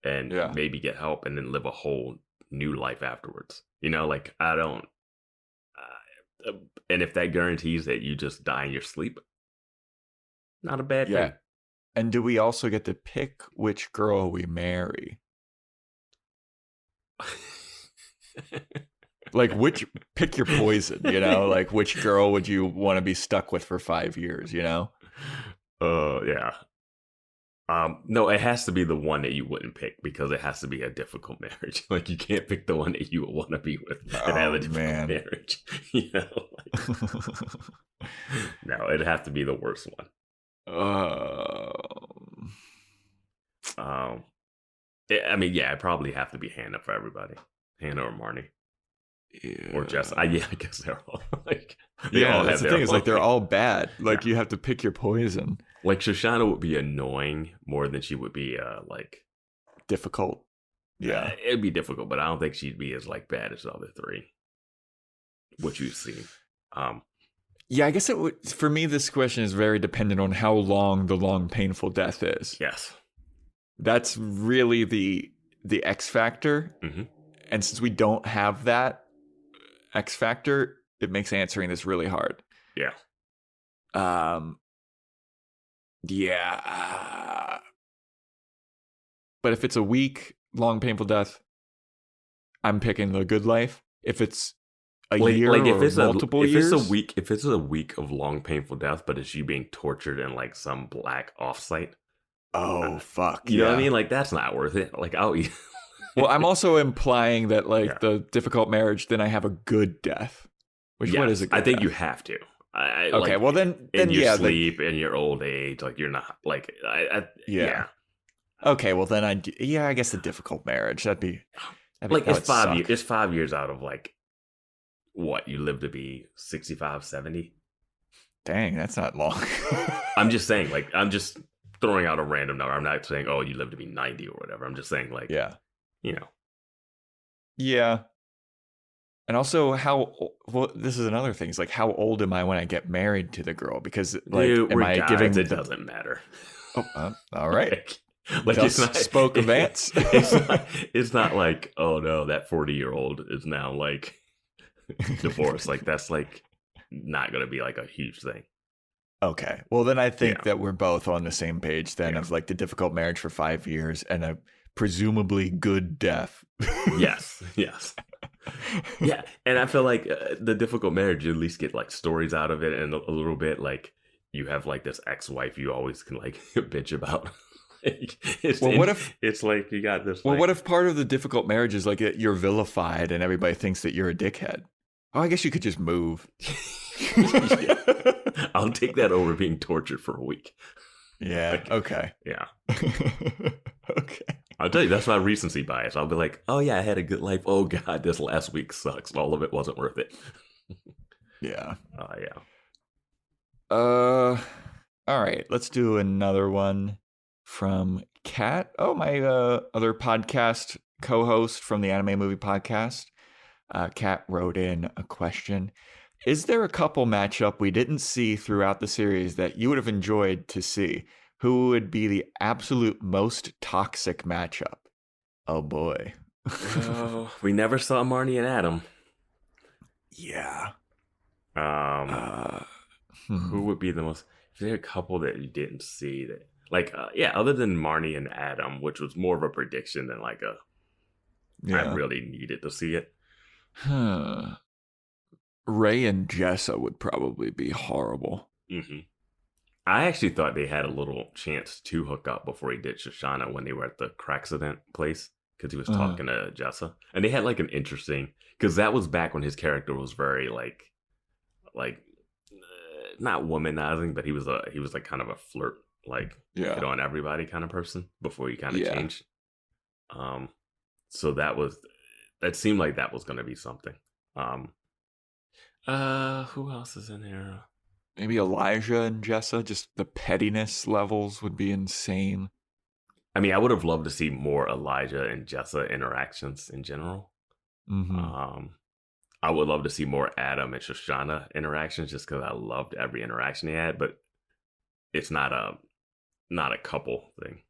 and maybe get help and then live a whole new life afterwards. You know, I don't. And if that guarantees that you just die in your sleep, not a bad thing. And do we also get to pick which girl we marry? Like, pick your poison, like which girl would you want to be stuck with for 5 years, Yeah. No, it has to be the one that you wouldn't pick because it has to be a difficult marriage. Like, you can't pick the one that you would want to be with and have a difficult marriage. No, it'd have to be the worst one. It'd probably have to be Hannah for everybody. Hannah or Marnie. Yeah. Or Jess. I guess they're all like... that's the thing. Is like they're all bad. Like, you have to pick your poison. Like, Shoshana would be annoying more than she would be, difficult. Yeah. It'd be difficult, but I don't think she'd be as, bad as the other three. What you've seen. Yeah, I guess it would... For me, this question is very dependent on how long the long, painful death is. Yes. That's really the X factor. Mm-hmm. And since we don't have that X factor, it makes answering this really hard. Yeah. Yeah. But if it's a week, long, painful death, I'm picking the good life. If it's a year if or it's multiple years. If it's a week of long, painful death, but it's you being tortured in some black offsite. Oh, fuck. You know what I mean? Like, that's not worth it. Like, I'll eat. Well, I'm also implying that the difficult marriage, then I have a good death. What is it? I think you have to. Okay, well then in your sleep, in your old age, you're not yeah. Okay, well then I guess the difficult marriage it's 5 years out of what you live to be 65, 70. Dang, that's not long. I'm just saying, I'm just throwing out a random number. I'm not saying, oh, you live to be 90 or whatever. I'm just saying, yeah. Yeah. And also, this is another thing. It's how old am I when I get married to the girl? Because am I giving? It doesn't matter. Oh, all right. It's not spoke of Vance. It's not oh no, that 40-year-old is now divorced. That's not going to be a huge thing. Okay. Well, then I think that we're both on the same page then of the difficult marriage for 5 years and a presumably good death. Yes. Yeah. And I feel the difficult marriage, you at least get stories out of it, and a little bit you have this ex-wife you always can bitch about. What if it's you got this? Well, what if part of the difficult marriage is you're vilified and everybody thinks that you're a dickhead? Oh, I guess you could just move. I'll take that over being tortured for a week. Yeah. Okay. Yeah. Okay. I'll tell you, that's my recency bias. I'll be oh yeah, I had a good life. Oh God, this last week sucks. All of it wasn't worth it. Yeah. Yeah. All right. Let's do another one from Kat. Oh, my other podcast co-host from the Anime Movie Podcast. Kat wrote in a question. Is there a couple matchup we didn't see throughout the series that you would have enjoyed to see? Who would be the absolute most toxic matchup? Oh, boy. We never saw Marnie and Adam. Yeah. Who would be the most... Is there a couple that you didn't see that... other than Marnie and Adam, which was more of a prediction than I really needed to see it. Ray and Jessa would probably be horrible. Mm-hmm. I actually thought they had a little chance to hook up before he did Shoshana when they were at the Cracksident place, because he was talking to Jessa, and they had an interesting, because that was back when his character was very not womanizing, but he was kind of a flirt, hit on everybody kind of person before he kind of changed. So that seemed like that was going to be something. Who else is in there? Maybe Elijah and Jessa. Just the pettiness levels would be insane. I mean, I would have loved to see more Elijah and Jessa interactions in general. Mm-hmm. I would love to see more Adam and Shoshana interactions, just because I loved every interaction they had. But it's not a couple thing.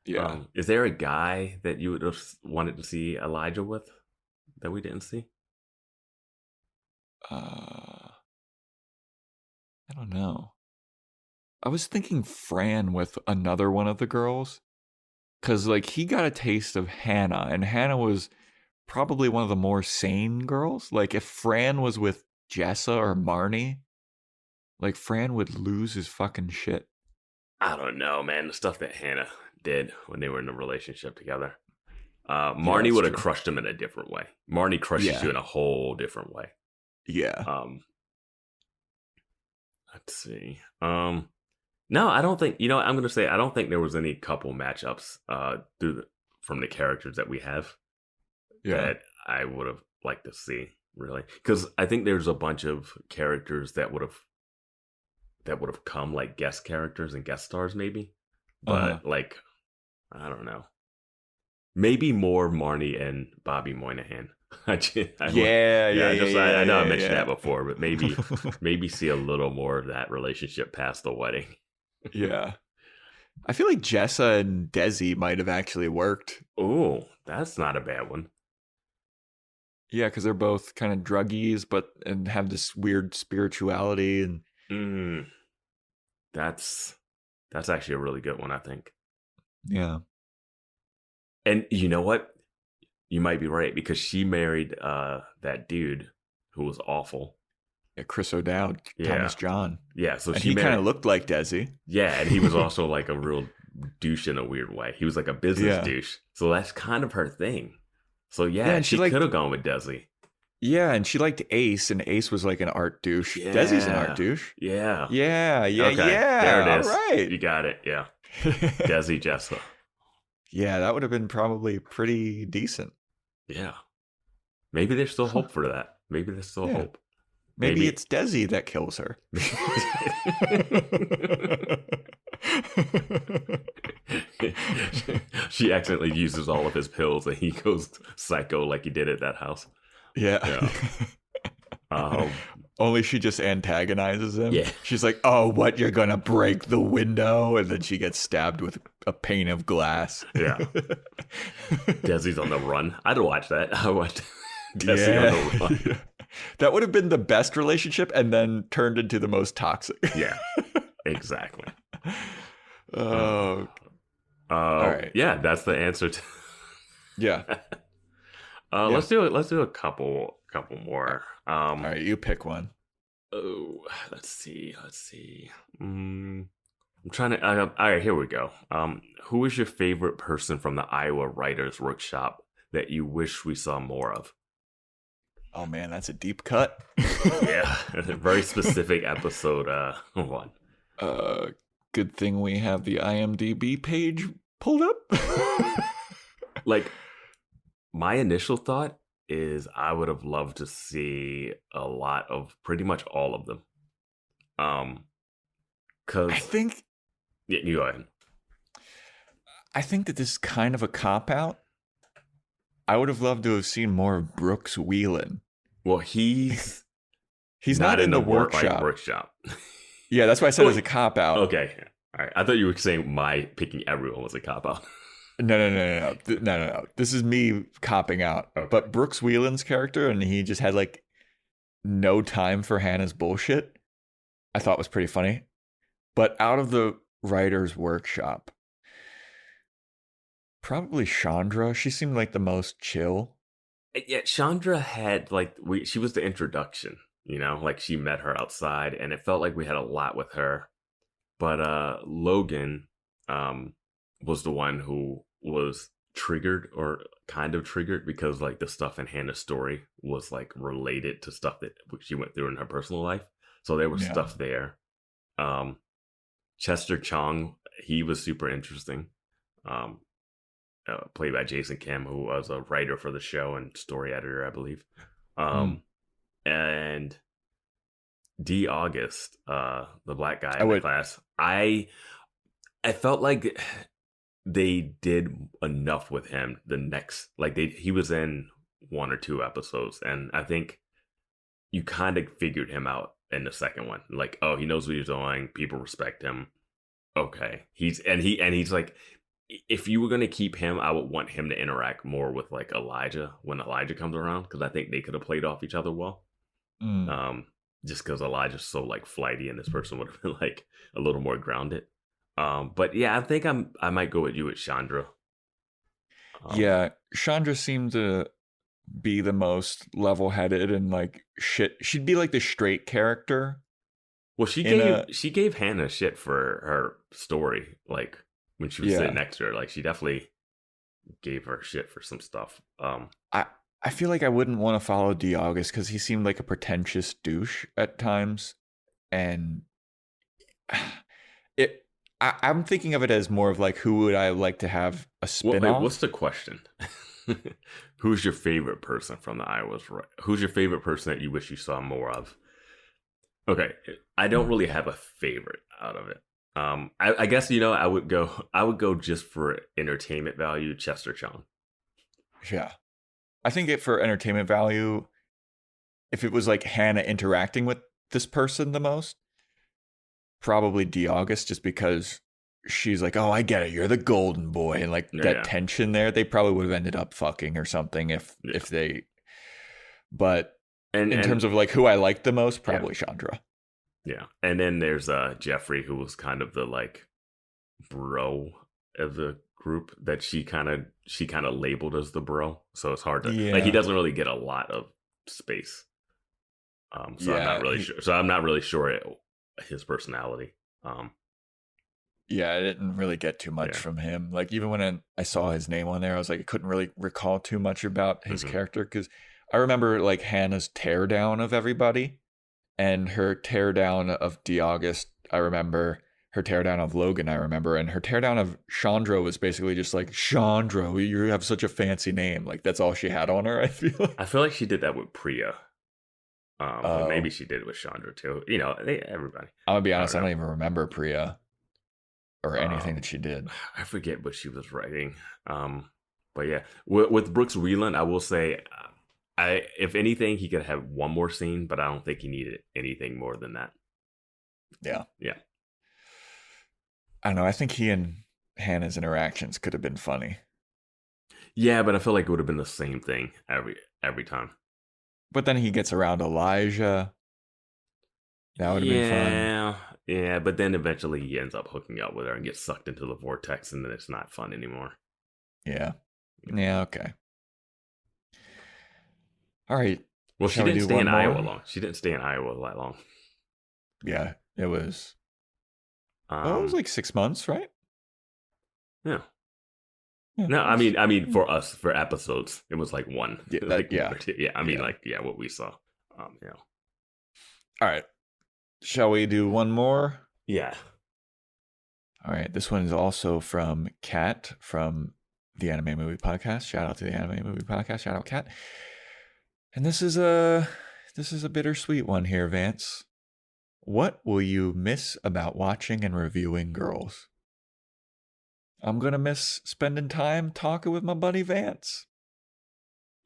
Yeah. Is there a guy that you would have wanted to see Elijah with that we didn't see? I don't know. I was thinking Fran with another one of the girls. Because, like, he got a taste of Hannah, and Hannah was probably one of the more sane girls. Like, if Fran was with Jessa or Marnie, like, Fran would lose his fucking shit. I don't know, man. The stuff that Hannah did when they were in a relationship together. Marnie would have crushed him in a different way. Marnie crushes you in a whole different way. Yeah. Let's see. No, I don't think. I'm going to say I don't think there was any couple matchups from the characters that we have that I would have liked to see, really, because I think there's a bunch of characters that would have come like guest characters and guest stars, maybe, but like I don't know, maybe more Marnie and Bobby Moynihan. I know I mentioned that before, but maybe see a little more of that relationship past the wedding. Yeah. I feel like Jessa and Desi might have actually worked. Oh, that's not a bad one. Yeah, because they're both kind of druggies, and have this weird spirituality and. That's actually a really good one, I think. Yeah. And you know what? You might be right, because she married that dude who was awful. Yeah, Chris O'Dowd, Thomas John. Yeah, so he kind of looked like Desi. Yeah, and he was also like a real douche in a weird way. He was like a business douche. So that's kind of her thing. So and she could have gone with Desi. Yeah, and she liked Ace, and Ace was like an art douche. Yeah. Desi's an art douche. Yeah. Yeah. Okay. There it is. All right. You got it. Yeah. Desi Jessa. Yeah, that would have been probably pretty decent. Yeah. Maybe there's still hope for that. Maybe there's still hope. Maybe it's Desi that kills her. She accidentally uses all of his pills and he goes psycho like he did at that house. Yeah. Only she just antagonizes him. Yeah. She's like, oh, what? You're going to break the window? And then she gets stabbed with a pane of glass. Yeah. Desi's on the run. I'd watch that. I watched Desi on the run. Yeah. That would have been the best relationship and then turned into the most toxic. Yeah, exactly. Oh. All right. Yeah, that's the answer to. Yeah. Let's do it. Let's do a couple more. All right, you pick one. Oh, let's see. I'm trying to. All right, here we go. Who is your favorite person from the Iowa Writers Workshop that you wish we saw more of? Oh man, that's a deep cut. Yeah, a very specific episode. One. Good thing we have the IMDb page pulled up. Like, my initial thought is I would have loved to see a lot of pretty much all of them. Because I think. Yeah, you go ahead. I think that this is kind of a cop-out. I would have loved to have seen more of Brooks Wheelan. Well, he's not in the workshop. Yeah, that's why I said it was a cop-out. Okay. All right. I thought you were saying my picking everyone was a cop-out. No. This is me copping out. Okay. But Brooks Wheelan's character, and he just had like no time for Hannah's bullshit, I thought was pretty funny. But out of the writer's workshop, probably Chandra. She seemed like the most chill. Yeah, Chandra had she was the introduction, like she met her outside and it felt like we had a lot with her. But Logan was the one who was triggered, or kind of triggered, because like the stuff in Hannah's story was like related to stuff that she went through in her personal life. So there was stuff there. Chester Chong, he was super interesting. Played by Jason Kim, who was a writer for the show and story editor, I believe. And D. August, the black guy in the class. I felt like they did enough with him. He was in one or two episodes, and I think you kind of figured him out in the second one. Like, oh, he knows what he's doing. People respect him. Okay, he's like, if you were going to keep him, I would want him to interact more with like Elijah when Elijah comes around, because I think they could have played off each other well. just because Elijah's so like flighty, and this person would have been like a little more grounded. But yeah, I think I might go with you with Chandra. Yeah, Chandra seemed to be the most level-headed and like shit. She'd be like the straight character. Well, she gave Hannah shit for her story, like when she was sitting next to her. Like she definitely gave her shit for some stuff. I feel like I wouldn't want to follow DeAugust because he seemed like a pretentious douche at times, and I'm thinking of it as more of like, who would I like to have a spin-off? What's the question? Who's your favorite person from the Iowas? Who's your favorite person that you wish you saw more of? Okay, I don't really have a favorite out of it. I guess I would go just for entertainment value, Chester Chung. Yeah, I think for entertainment value, if it was like Hannah interacting with this person the most, probably DeAugust, just because she's like, oh, I get it, you're the golden boy, and like that tension there, they probably would have ended up fucking or something if they. But in terms of like who I liked the most, probably Chandra. Yeah, and then there's Jeffrey, who was kind of the like bro of the group that she kind of labeled as the bro, so it's hard to like, he doesn't really get a lot of space. So I'm not really sure. So I'm not really sure his personality. Yeah, I didn't really get too much from him. Like even when I saw his name on there, I was like, I couldn't really recall too much about his character, because I remember like Hannah's teardown of everybody, and her teardown of DeAugust. I remember her teardown of Logan. I remember, and her teardown of Chandra was basically just like, Chandra, you have such a fancy name. Like that's all she had on her. I feel like she did that with Priya. But maybe she did it with Chandra too. Everybody. I'm gonna be honest, I don't even remember Priya or anything that she did. I forget what she was writing. But yeah, with Brooks Wheelan, I will say, if anything, he could have one more scene, but I don't think he needed anything more than that. Yeah. Yeah. I don't know. I think he and Hannah's interactions could have been funny. Yeah, but I feel like it would have been the same thing every time. But then he gets around Elijah. That would have been fun. Yeah, but then eventually he ends up hooking up with her and gets sucked into the vortex, and then it's not fun anymore. Yeah. Yeah, okay. All right. Well, she didn't stay in Iowa long. She didn't stay in Iowa that long. Yeah, it was. It was like 6 months, right? Yeah. No, I mean, for us, for episodes, it was like one. Yeah, what we saw. Yeah. All right. Shall we do one more? Yeah. All right. This one is also from Kat from the Anime Movie Podcast. Shout out to the Anime Movie Podcast. Shout out, Kat. And this is a bittersweet one here, Vance. What will you miss about watching and reviewing girls? I'm going to miss spending time talking with my buddy Vance.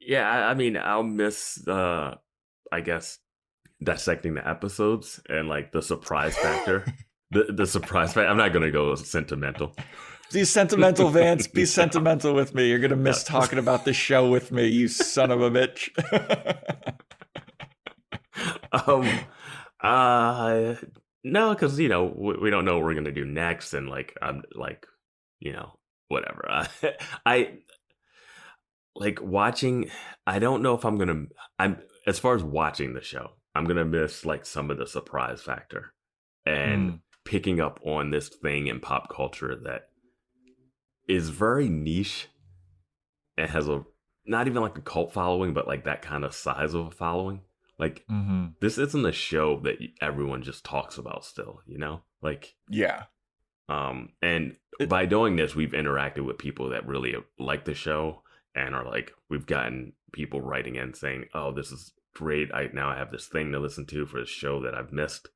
Yeah, I mean, I'll miss, I guess, dissecting the episodes and like the surprise factor. the surprise factor. I'm not going to go sentimental. Be sentimental, Vance. Be sentimental with me. You're going to miss talking about this show with me, you son of a bitch. No, because, we don't know what we're going to do next. And like, I'm like, whatever. I like watching. I don't know if I'm as far as watching the show, I'm going to miss like some of the surprise factor and picking up on this thing in pop culture that is very niche and has not even like a cult following, but like that kind of size of a following. Like this isn't a show that everyone just talks about still, like, yeah. And by doing this, we've interacted with people that really like the show and are like, we've gotten people writing in saying, oh, this is great. I have this thing to listen to for the show that I've missed.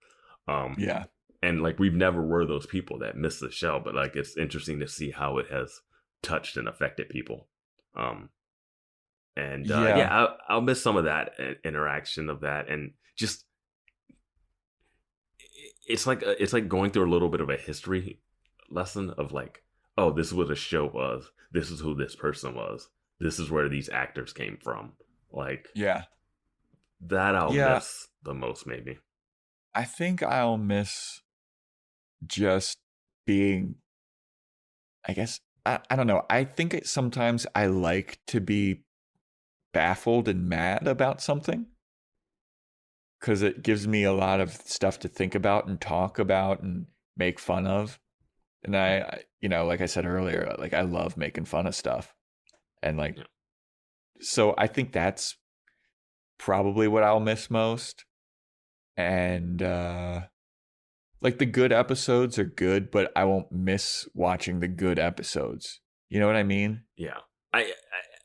Yeah. And like, we've never were those people that missed the show, but like, it's interesting to see how it has touched and affected people. I'll miss some of that interaction of that. And just, it's like going through a little bit of a history lesson of like, oh, this is what a show was. This is who this person was. This is where these actors came from. Like, yeah, that I'll miss the most, maybe. I think I'll miss just being, I guess, I don't know. I think sometimes I like to be baffled and mad about something because it gives me a lot of stuff to think about and talk about and make fun of. And like I said earlier, like I love making fun of stuff. And like, Yeah. so I think that's probably what I'll miss most. And like the good episodes are good, but I won't miss watching the good episodes. You know what I mean? Yeah.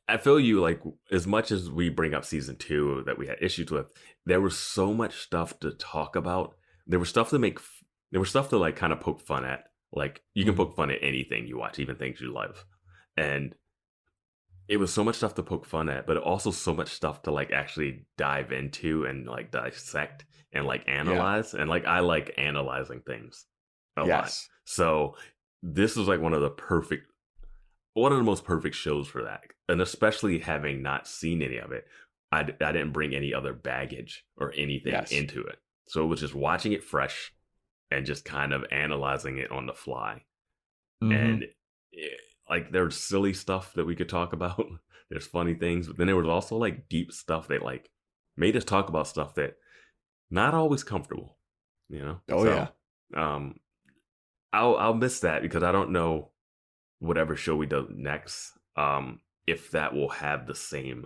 I feel you, like, as much as we bring up season 2 that we had issues with, there was so much stuff to talk about. There was stuff to like kind of poke fun at. Like, you can poke fun at anything you watch, even things you love. And it was so much stuff to poke fun at, but also so much stuff to like actually dive into and like dissect and like analyze. And like, I like analyzing things a lot. So this was like one of the most perfect shows for that. And especially having not seen any of it, I didn't bring any other baggage or anything into it. So it was just watching it fresh and just kind of analyzing it on the fly. And like, there's silly stuff that we could talk about. There's funny things, but then there was also like deep stuff that like made us talk about stuff that not always comfortable, you know? I'll miss that because I don't know whatever show we do next, if that will have the same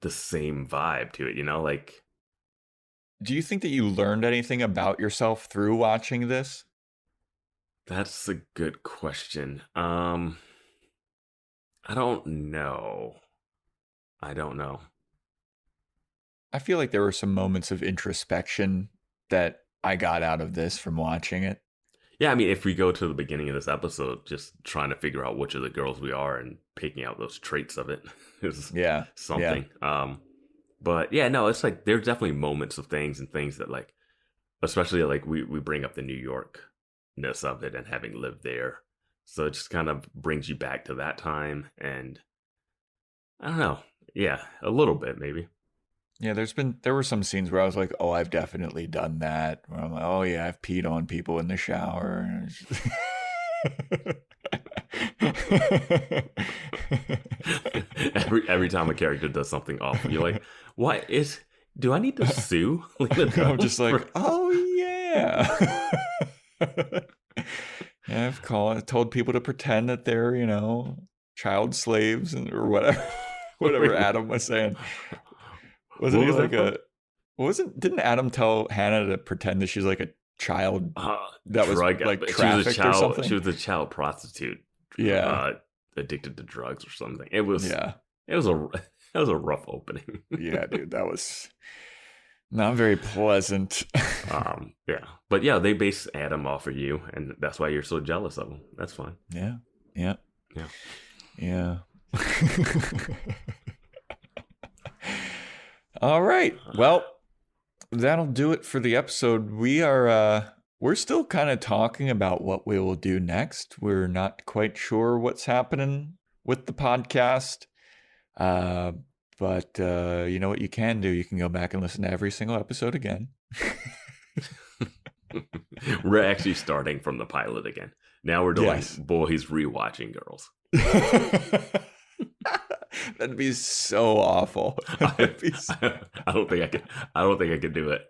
vibe to it, you know? Like, do you think that you learned anything about yourself through watching this? That's a good question. I don't know. I feel like there were some moments of introspection that I got out of this from watching it. Yeah, I mean, if we go to the beginning of this episode, just trying to figure out which of the girls we are and picking out those traits of it is something. Yeah. But yeah, no, it's like there's definitely moments of things that like, especially like we bring up the New Yorkness of it and having lived there. So it just kind of brings you back to that time. And I don't know. Yeah, a little bit maybe. Yeah, there were some scenes where I was like, oh, I've definitely done that. Where I'm like, oh yeah, I've peed on people in the shower. every time a character does something awful, you're like, do I need to sue? I'm just like, oh yeah. Yeah, I've told people to pretend that they're, child slaves or whatever Adam was saying. Didn't Adam tell Hannah to pretend that she's like a child that was like trafficked or something? She was a child prostitute. Yeah. Addicted to drugs or something. It was a rough opening. Yeah, dude, that was not very pleasant. Yeah. But yeah, they base Adam off of you, and that's why you're so jealous of him. That's fine. Yeah. All right. Well, that'll do it for the episode. We're still kind of talking about what we will do next. We're not quite sure what's happening with the podcast. But you know what you can do? You can go back and listen to every single episode again. We're actually starting from the pilot again. Now we're doing Boys Rewatching Girls. That'd be so awful. I don't think I could do it.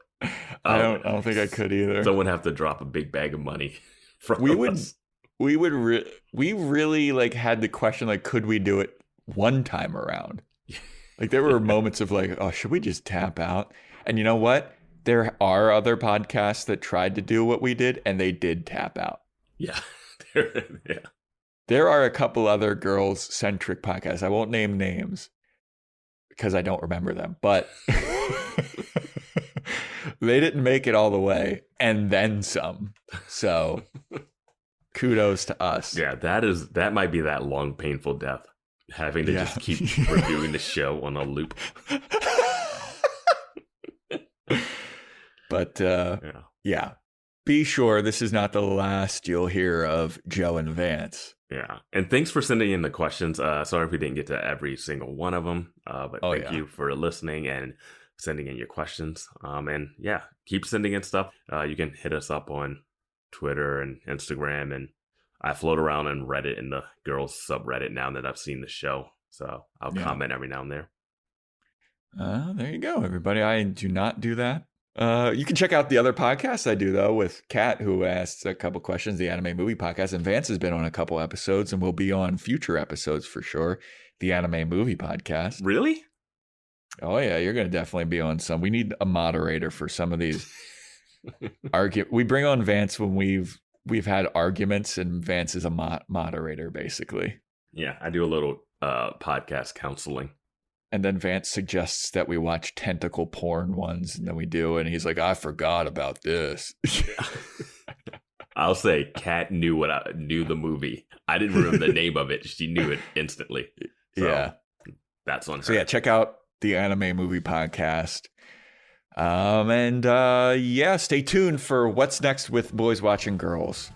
I don't think I could either. Someone have to drop a big bag of money from us. We really like had the question, like, could we do it one time around? Like, there were moments of like, oh, should we just tap out? And you know what? There are other podcasts that tried to do what we did, and they did tap out. Yeah. There are a couple other girls-centric podcasts. I won't name names because I don't remember them, but they didn't make it all the way, and then some. So kudos to us. Yeah, that might be that long, painful death. Having to just keep reviewing the show on a loop. But yeah. Be sure this is not the last you'll hear of Joe and Vance. Yeah. And thanks for sending in the questions. Sorry if we didn't get to every single one of them. But thank you for listening and sending in your questions. And yeah, keep sending in stuff. You can hit us up on Twitter and Instagram, and I float around on Reddit in the girls subreddit now that I've seen the show. So I'll comment every now and then. There you go, everybody. I do not do that. You can check out the other podcasts I do, though, with Kat, who asks a couple questions, the Anime Movie Podcast. And Vance has been on a couple episodes and will be on future episodes for sure. The Anime Movie Podcast. Really? Oh, yeah. You're going to definitely be on some. We need a moderator for some of these We bring on Vance when we've had arguments, and Vance is a moderator, basically. Yeah, I do a little podcast counseling. And then Vance suggests that we watch tentacle porn ones, and then we do, and he's like, I forgot about this. I'll say Kat knew the movie. I didn't remember the name of it. She knew it instantly. So yeah. That's on her. So yeah, check out the Anime Movie Podcast. Stay tuned for what's next with Boys Watching Girls.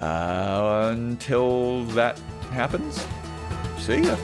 Until that happens, see ya.